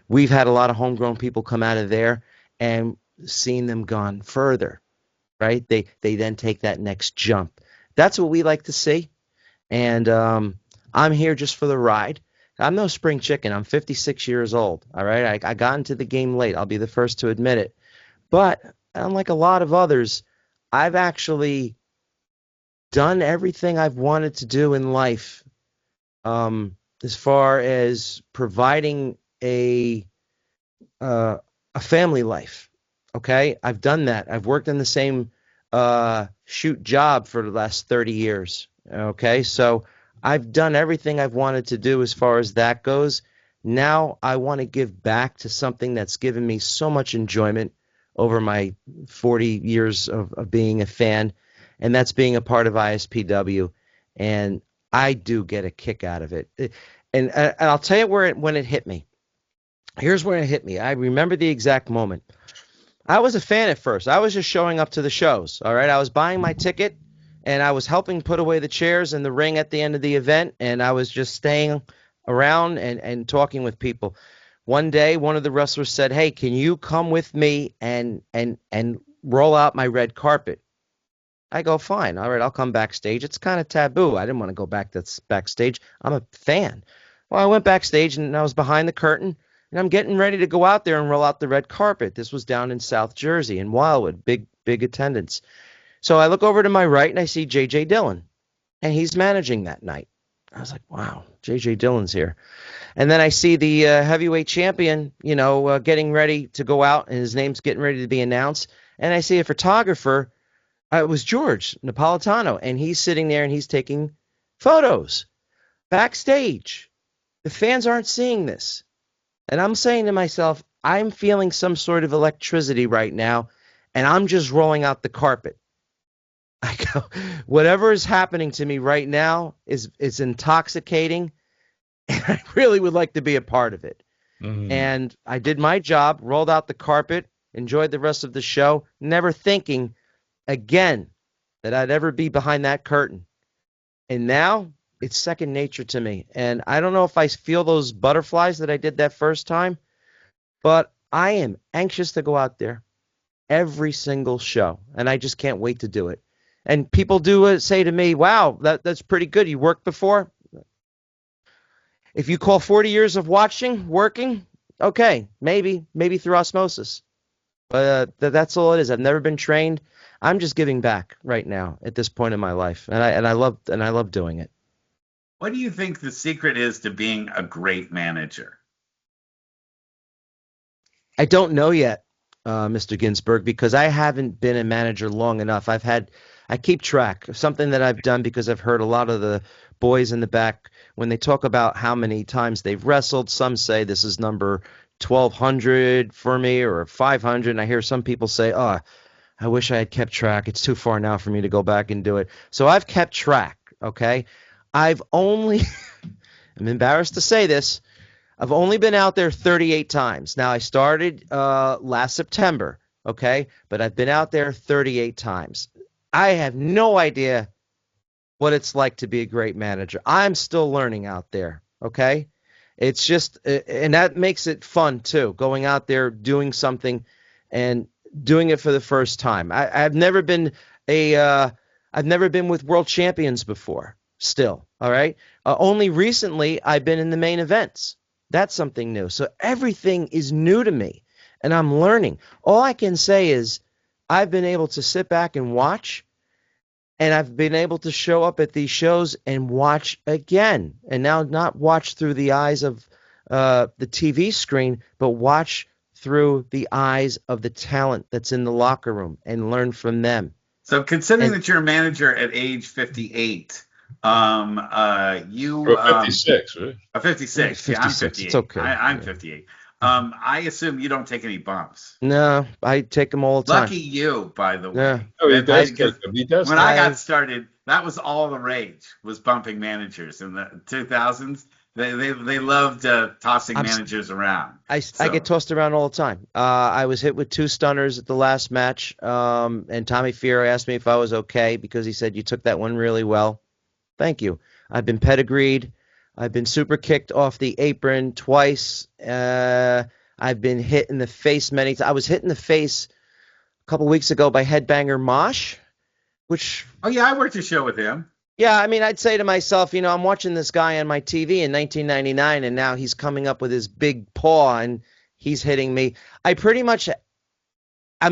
We've had a lot of homegrown people come out of there and seen them gone further, right? They then take that next jump. That's what we like to see, and I'm here just for the ride. I'm no spring chicken. I'm 56 years old, all right? I got into the game late. I'll be the first to admit it. But unlike a lot of others, I've actually done everything I've wanted to do in life as far as providing a family life, okay? I've done that. I've worked in the same shoot job for the last 30 years, okay? So I've done everything I've wanted to do as far as that goes. Now I want to give back to something that's given me so much enjoyment over my 40 years of being a fan, and that's being a part of ISPW. And I do get a kick out of it. And I'll tell you when it hit me. Here's where it hit me. I remember the exact moment. I was a fan at first. I was just showing up to the shows, all right? I was buying my ticket, and I was helping put away the chairs in the ring at the end of the event, and I was just staying around and talking with people. One day, one of the wrestlers said, "Hey, can you come with me and roll out my red carpet?" I go, "Fine, all right, I'll come backstage." It's kind of taboo. I didn't want to go backstage. I'm a fan. Well, I went backstage, and I was behind the curtain, and I'm getting ready to go out there and roll out the red carpet. This was down in South Jersey, in Wildwood, big attendance. So I look over to my right, and I see J.J. Dillon, and he's managing that night. I was like, wow, J.J. Dillon's here. And then I see the heavyweight champion, getting ready to go out, and his name's getting ready to be announced. And I see a photographer. It was George Napolitano, and he's sitting there, and he's taking photos backstage. The fans aren't seeing this. And I'm saying to myself, I'm feeling some sort of electricity right now, and I'm just rolling out the carpet. I go, whatever is happening to me right now is intoxicating, and I really would like to be a part of it. Mm-hmm. And I did my job, rolled out the carpet, enjoyed the rest of the show, never thinking again that I'd ever be behind that curtain. And now it's second nature to me. And I don't know if I feel those butterflies that I did that first time, but I am anxious to go out there every single show, and I just can't wait to do it. And people do say to me, "Wow, that's pretty good. You worked before?" If you call 40 years of working, okay, maybe through osmosis. But that's all it is. I've never been trained. I'm just giving back right now at this point in my life, and I love doing it. What do you think the secret is to being a great manager? I don't know yet, Mr. Ginsburg, because I haven't been a manager long enough. I keep track of something that I've done because I've heard a lot of the boys in the back when they talk about how many times they've wrestled. Some say this is number 1,200 for me or 500. And I hear some people say, oh, I wish I had kept track. It's too far now for me to go back and do it. So I've kept track, okay? I've only, I'm embarrassed to say this, I've only been out there 38 times. Now, I started last September, okay? But I've been out there 38 times. I have no idea what it's like to be a great manager. I'm still learning out there, okay? It's just, and that makes it fun too, going out there, doing something and doing it for the first time. I've never been I've never been with world champions before still, all right? Only recently I've been in the main events. That's something new. So everything is new to me and I'm learning. All I can say is I've been able to sit back and watch, and I've been able to show up at these shows and watch again. And now not watch through the eyes of the TV screen, but watch through the eyes of the talent that's in the locker room and learn from them. So considering that you're a manager at age 58, you 56, right? 56. Yeah, I'm 58. It's okay. I'm 58. I assume you don't take any bumps. No, I take them all the time. Lucky you, by the way. Yeah. Oh, he does Because take them. He does. when I got started, that was all the rage, was bumping managers in the 2000s. They loved tossing managers around. I get tossed around all the time. I was hit with 2 stunners at the last match, and Tommy Fierro asked me if I was okay because he said, you took that one really well. Thank you. I've been pedigreed. I've been super kicked off the apron twice. I've been hit in the face many times. I was hit in the face a couple weeks ago by Headbanger Mosh, which... Oh, yeah, I worked a show with him. Yeah, I mean, I'd say to myself, I'm watching this guy on my TV in 1999, and now he's coming up with his big paw, and he's hitting me. I'm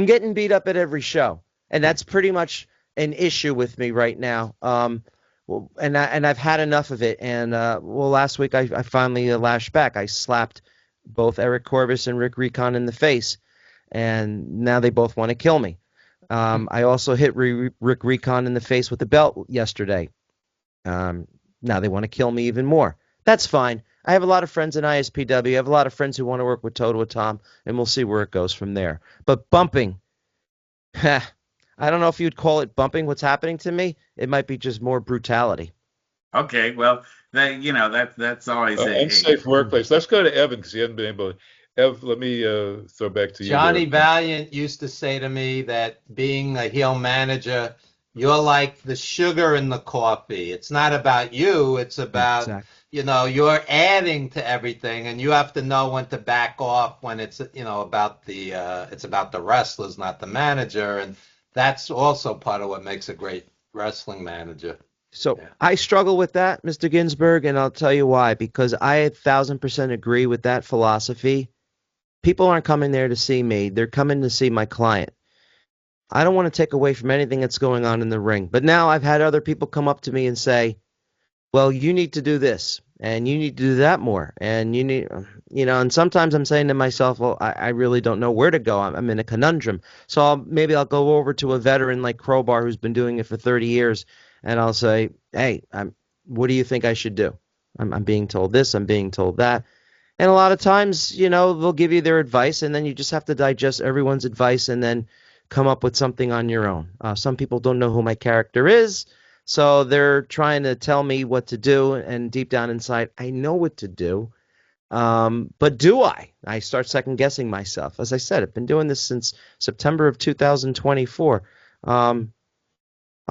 getting beat up at every show, and that's pretty much an issue with me right now. And I've had enough of it. And last week I finally lashed back. I slapped both Eric Corvus and Rick Recon in the face, and now they both want to kill me. I also hit Rick Recon in the face with the belt yesterday. Now they want to kill me even more. That's fine. I have a lot of friends in ISPW. I have a lot of friends who want to work with Totowa Tom, and we'll see where it goes from there. But bumping, I don't know if you'd call it bumping what's happening to me. It might be just more brutality. Okay, well, that's always a unsafe workplace. Let's go to Evan because he hasn't been able to. Ev, let me throw back to you. Johnny Valiant used to say to me that being a heel manager, you're like the sugar in the coffee. It's not about you. It's about, you're adding to everything, and you have to know when to back off when it's, about it's about the wrestlers, not the manager. And that's also part of what makes a great wrestling manager. So I struggle with that, Mr. Ginsburg, and I'll tell you why. Because I 1,000% agree with that philosophy. People aren't coming there to see me. They're coming to see my client. I don't want to take away from anything that's going on in the ring. But now I've had other people come up to me and say, well, you need to do this, and you need to do that more. And you need, and sometimes I'm saying to myself, well, I really don't know where to go. I'm in a conundrum. So maybe I'll go over to a veteran like Crowbar who's been doing it for 30 years, and I'll say, hey, what do you think I should do? I'm being told this, I'm being told that. And a lot of times, they'll give you their advice, and then you just have to digest everyone's advice and then come up with something on your own. Some people don't know who my character is, so they're trying to tell me what to do, and deep down inside, I know what to do. But do I? I start second-guessing myself. As I said, I've been doing this since September of 2024. I'll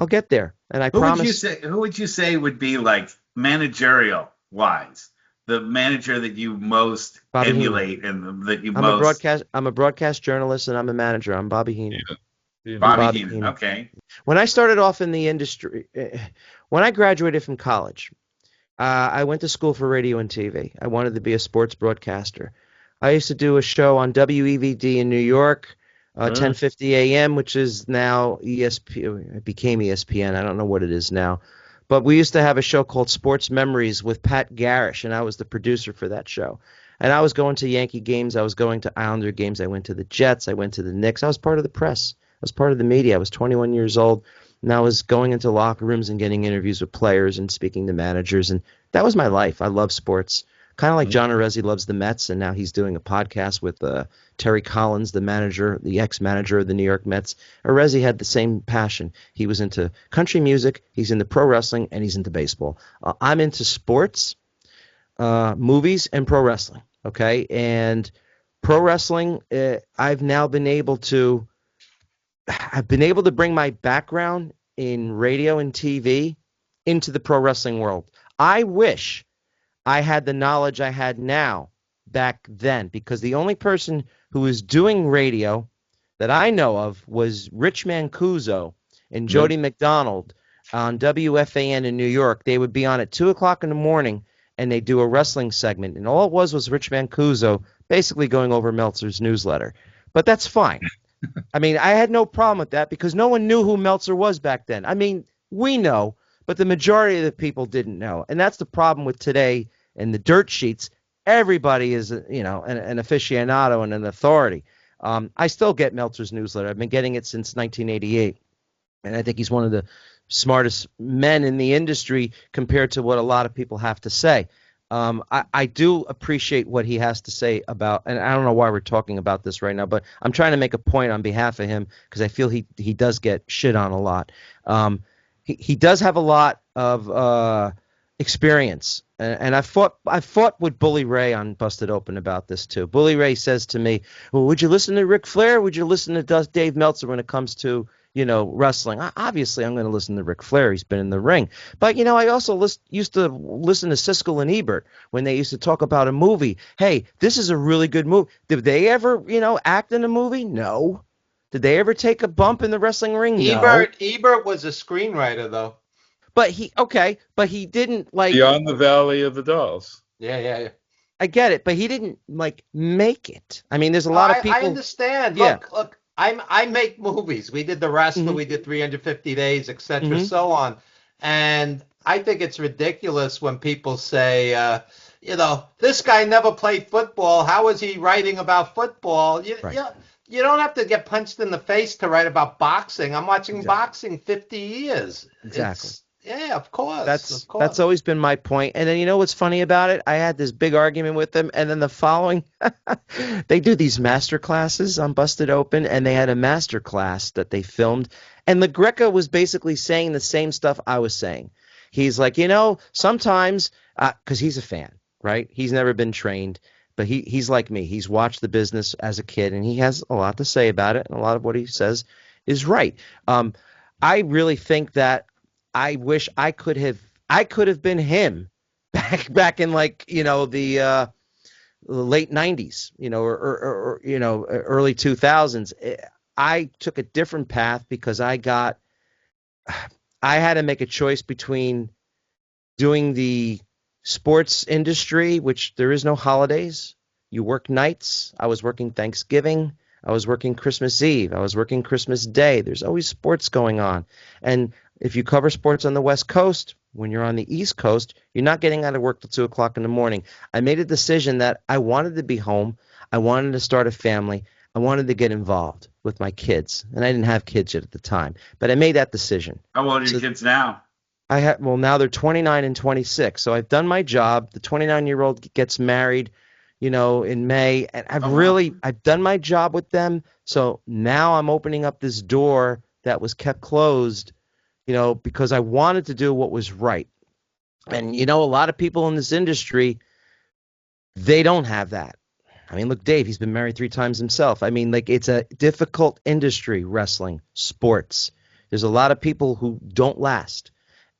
get there, and I promise. Who would you say would be, like, managerial-wise, the manager that you most Bobby emulate Heenan. and that you I'm a broadcast journalist, and I'm a manager. I'm Bobby Heenan. Yeah. Bobby Heenan. Okay. When I started off in the industry, when I graduated from college, I went to school for radio and TV. I wanted to be a sports broadcaster. I used to do a show on WEVD in New York, 10:50 a.m., which is now ESPN. It became ESPN. I don't know what it is now. But we used to have a show called Sports Memories with Pat Garrish, and I was the producer for that show. And I was going to Yankee games. I was going to Islander games. I went to the Jets. I went to the Knicks. I was part of the press. I was part of the media. I was 21 years old, and I was going into locker rooms and getting interviews with players and speaking to managers. And that was my life. I love sports. Kind of like John Arezzi loves the Mets, and now he's doing a podcast with Terry Collins, the manager, the ex-manager of the New York Mets. Arezzi had the same passion. He was into country music, he's into pro wrestling, and he's into baseball. I'm into sports, movies, and pro wrestling. Okay, and pro wrestling, I've been able to bring my background in radio and TV into the pro wrestling world. I wish I had the knowledge I had now back then, because the only person who was doing radio that I know of was Rich Mancuso and Jody McDonald on WFAN in New York. They would be on at 2 o'clock in the morning, and they do a wrestling segment. And all it was Rich Mancuso basically going over Meltzer's newsletter. But that's fine. I mean, I had no problem with that because no one knew who Meltzer was back then. I mean, we know, but the majority of the people didn't know. And that's the problem with today in the dirt sheets. Everybody is, an aficionado and an authority. I still get Meltzer's newsletter. I've been getting it since 1988. And I think he's one of the smartest men in the industry compared to what a lot of people have to say. I do appreciate what he has to say about, and I don't know why we're talking about this right now, but I'm trying to make a point on behalf of him because I feel he does get shit on a lot. He does have a lot of experience, and I fought with Bully Ray on Busted Open about this too. Bully Ray says to me, "Well, would you listen to Ric Flair? Or would you listen to Dave Meltzer when it comes to wrestling?" Obviously, I'm going to listen to Ric Flair. He's been in the ring. But, I also used to listen to Siskel and Ebert when they used to talk about a movie. Hey, this is a really good movie. Did they ever, act in a movie? No. Did they ever take a bump in the wrestling ring? No. Ebert was a screenwriter, though. But he didn't Beyond the Valley of the Dolls. Yeah. I get it, but he didn't make it. I mean, there's a lot of people. I understand. Yeah. Look, I make movies. We did The Wrestler, we did 350 Days, etc., so on. And I think it's ridiculous when people say, this guy never played football. How is he writing about football? You don't have to get punched in the face to write about boxing. I'm watching boxing 50 years. Exactly. Yeah, of course. That's always been my point. And then what's funny about it? I had this big argument with them, and then the following, they do these master classes on Busted Open, and they had a master class that they filmed, and LaGreca was basically saying the same stuff I was saying. He's like, sometimes, because he's a fan, right? He's never been trained, but he's like me. He's watched the business as a kid, and he has a lot to say about it, and a lot of what he says is right. I really think that I wish I could have been him back in the late 90s, or early 2000s. I took a different path because I had to make a choice between doing the sports industry, which there is no holidays. You work nights. I was working Thanksgiving. I was working Christmas Eve. I was working Christmas Day. There's always sports going on. And if you cover sports on the West Coast, when you're on the East Coast, you're not getting out of work till 2 o'clock in the morning. I made a decision that I wanted to be home. I wanted to start a family. I wanted to get involved with my kids. And I didn't have kids yet at the time. But I made that decision. How old are your kids now? Now they're 29 and 26. So I've done my job. The 29-year-old gets married, in May. And I've done my job with them. So now I'm opening up this door that was kept closed, because I wanted to do what was right. And, a lot of people in this industry, they don't have that. I mean, look, Dave, he's been married 3 times himself. I mean, it's a difficult industry, wrestling, sports. There's a lot of people who don't last.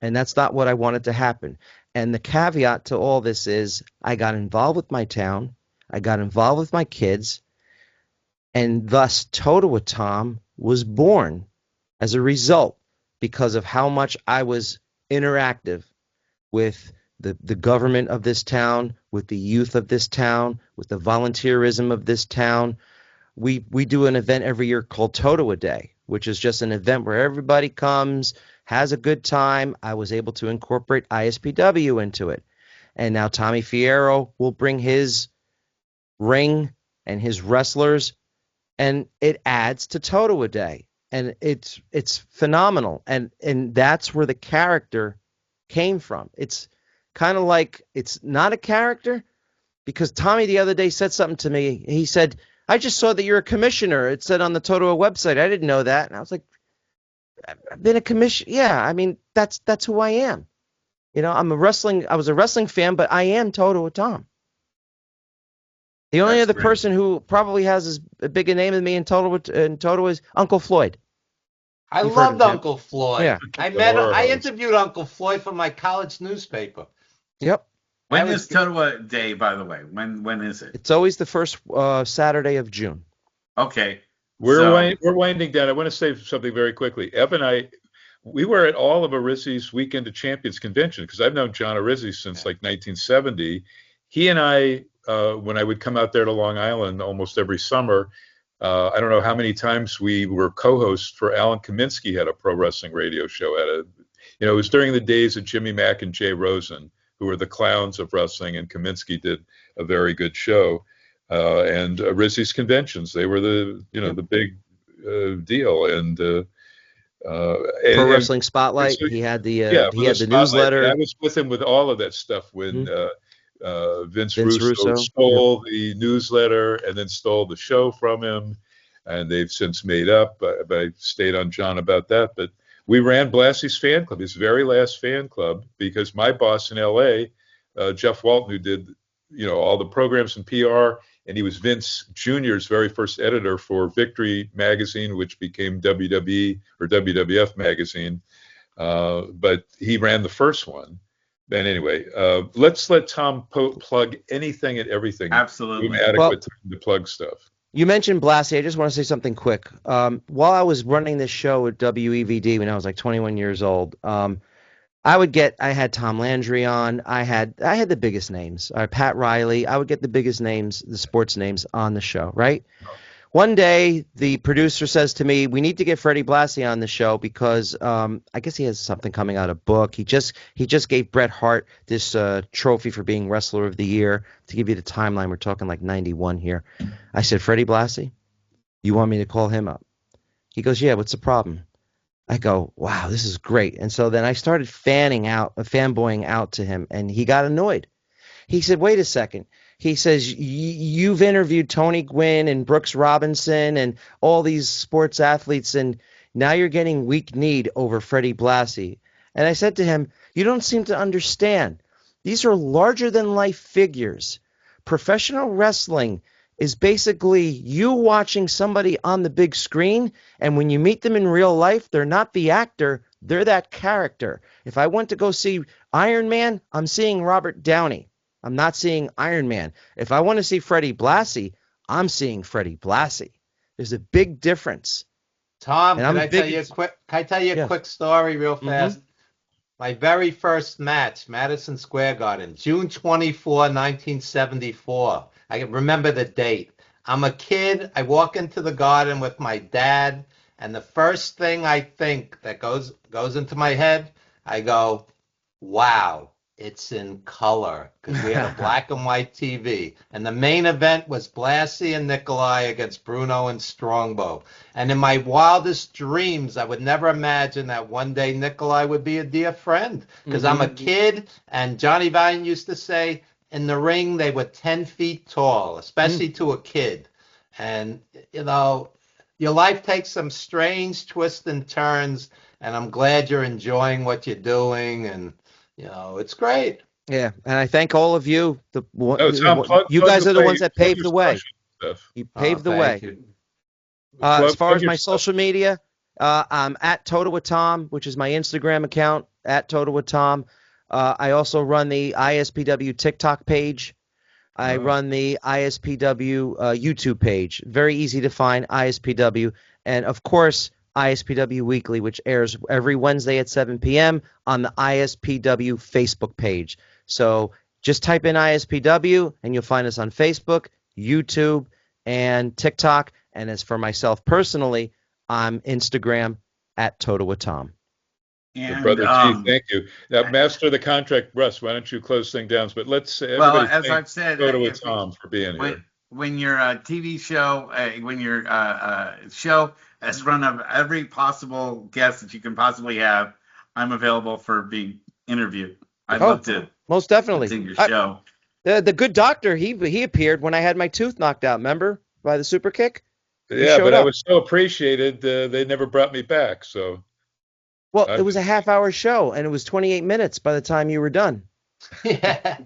And that's not what I wanted to happen. And the caveat to all this is I got involved with my town. I got involved with my kids. And thus, Totowa Tom was born as a result, because of how much I was interactive with the government of this town, with the youth of this town, with the volunteerism of this town. We do an event every year called Totowa Day, which is just an event where everybody comes, has a good time. I was able to incorporate ISPW into it. And now Tommy Fierro will bring his ring and his wrestlers, and it adds to Totowa Day. And it's phenomenal. And that's where the character came from. It's kind of like, it's not a character, because Tommy the other day said something to me. He said, I just saw that you're a commissioner. It said on the Totowa website. I didn't know that. And I was like, I've been a commissioner. Yeah, I mean, that's who I am. You know, I was a wrestling fan, but I am Totowa Tom. The only other person who probably has as big a name as me in Totowa is Uncle Floyd. I loved Uncle Floyd. Yeah. I interviewed Uncle Floyd for my college newspaper. Yep. When is Totowa Day, by the way? When is it? It's always the first Saturday of June. Okay. We're winding down. I want to say something very quickly. Ev and I, we were at all of Arizzi's Weekend of Champions convention because I've known John Arizzi since like 1970. He and I, when I would come out there to Long Island almost every summer, I don't know how many times we were co-hosts for Alan Kaminsky had a pro wrestling radio show it was during the days of Jimmy Mack and Jay Rosen, who were the clowns of wrestling, and Kaminsky did a very good show. And Rizzi's conventions, they were the big deal. And Pro Wrestling Spotlight. He had the newsletter. And I was with him with all of that stuff when Vince Russo stole the newsletter and then stole the show from him, and they've since made up. But I stayed on John about that. But we ran Blassie's fan club, his very last fan club, because my boss in L.A., Jeff Walton, who did all the programs and PR, and he was Vince Jr.'s very first editor for Victory magazine, which became WWE or WWF magazine. But he ran the first one. And anyway, let's let Tom plug anything and everything. Absolutely. Adequate time to plug stuff. You mentioned Blassie. I just want to say something quick. While I was running this show at WEVD when I was like 21 years old, I had Tom Landry on. I had the biggest names. Pat Riley. I would get the biggest names, the sports names on the show, right? One day, the producer says to me, we need to get Freddie Blassie on the show because I guess he has something coming out, a book. He just gave Bret Hart this trophy for being Wrestler of the Year. To give you the timeline, we're talking like 91 here. I said, Freddie Blassie, you want me to call him up? He goes, yeah, what's the problem? I go, wow, this is great. And so then I started fanboying out to him, and he got annoyed. He said, wait a second. He says, you've interviewed Tony Gwynn and Brooks Robinson and all these sports athletes, and now you're getting weak-kneed over Freddie Blassie. And I said to him, you don't seem to understand. These are larger-than-life figures. Professional wrestling is basically you watching somebody on the big screen, and when you meet them in real life, they're not the actor, they're that character. If I went to go see Iron Man, I'm seeing Robert Downey. I'm not seeing Iron Man. If I want to see Freddie Blassie, I'm seeing Freddie Blassie. There's a big difference. Tom, can I tell you a quick story real fast? My very first match, Madison Square Garden, June 24, 1974. I can remember the date. I'm a kid. I walk into the garden with my dad, and the first thing I think that goes into my head, I go, wow, it's in color, because we had a black and white TV. And the main event was Blassie and Nikolai against Bruno and Strongbow. And in my wildest dreams, I would never imagine that one day Nikolai would be a dear friend, because I'm a kid, and Johnny Valiant used to say, in the ring, they were 10 feet tall, especially to a kid. And, your life takes some strange twists and turns, and I'm glad you're enjoying what you're doing, and, it's great. Yeah, and I thank all of you. Tom, you guys are the ones that paved the way. You paved the way. As far as my social media, I'm at Totowa Tom, which is my Instagram account, at Totowa Tom. I also run the ISPW TikTok page. I run the ISPW YouTube page. Very easy to find, ISPW. And, of course, ISPW Weekly, which airs every Wednesday at 7 p.m. on the ISPW Facebook page. So just type in ISPW, and you'll find us on Facebook, YouTube, and TikTok. And as for myself personally, I'm Instagram at Totowa Tom. And, Brother T, thank you. Now, master the contract, Russ. Why don't you close things down? But let's as I've said, go to Tom for being here. When your TV show, when your show has run of every possible guest that you can possibly have, I'm available for being interviewed. I'd love to. Most definitely. Your show. The good doctor, he appeared when I had my tooth knocked out. Remember, by the super kick? He Yeah, showed but I up. was so appreciated. They never brought me back. So Well, it I'm was a just, half-hour show, and it was 28 minutes by the time you were done. Yeah.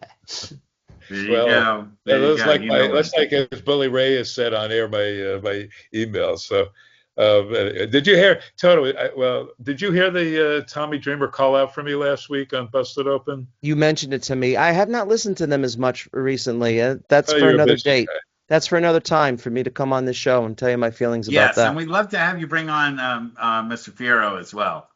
There you well, go. There you go. You know what? that's like as Billy Ray has said on air my emails. So did you hear Toto? Well, did you hear the Tommy Dreamer call out for me last week on Busted Open? You mentioned it to me. I have not listened to them as much recently. That's Oh, for you're a another busy date. guy. That's for another time for me to come on this show and tell you my feelings about Yes, and that. we'd love to have you bring on Mr. Fierro as well.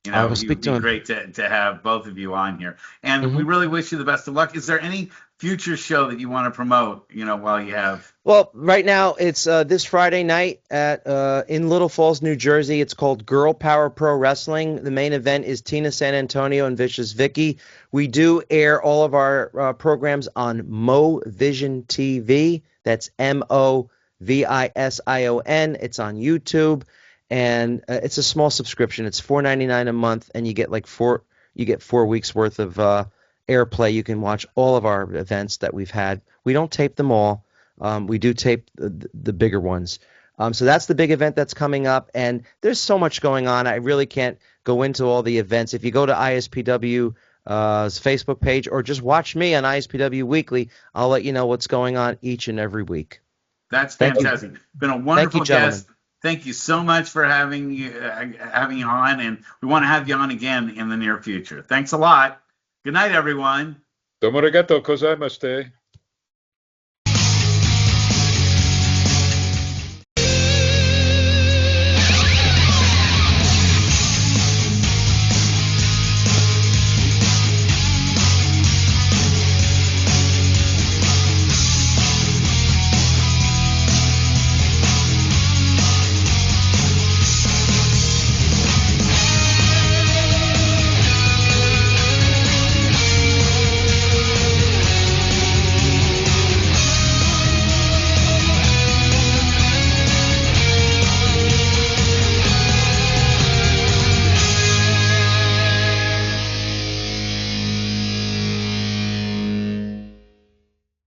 I will He would speak to be him. great to have both of you on here. And we Hmm. really wish you the best of luck. Is there any future show that you want to promote, while you have? Well, right now it's this Friday night at in Little Falls, New Jersey. It's called Girl Power Pro Wrestling. The main event is Tina San Antonio and Vicious Vicky. We do air all of our programs on Mo Vision TV. That's MOVISION. It's on YouTube, and it's a small subscription. It's $4.99 a month, and you get you get 4 weeks worth of airplay. You can watch all of our events that we've had. We don't tape them all. We do tape the bigger ones. So that's the big event that's coming up, and there's so much going on. I really can't go into all the events. If you go to ISPW's Facebook page or just watch me on ISPW Weekly, I'll let you know what's going on each and every week. That's Thank you. fantastic. Been a Thank you, wonderful gentlemen. guest. Thank you so much for having you on, and we want to have you on again in the near future. Thanks a lot. Good night, everyone. Domo arigato gozaimasu.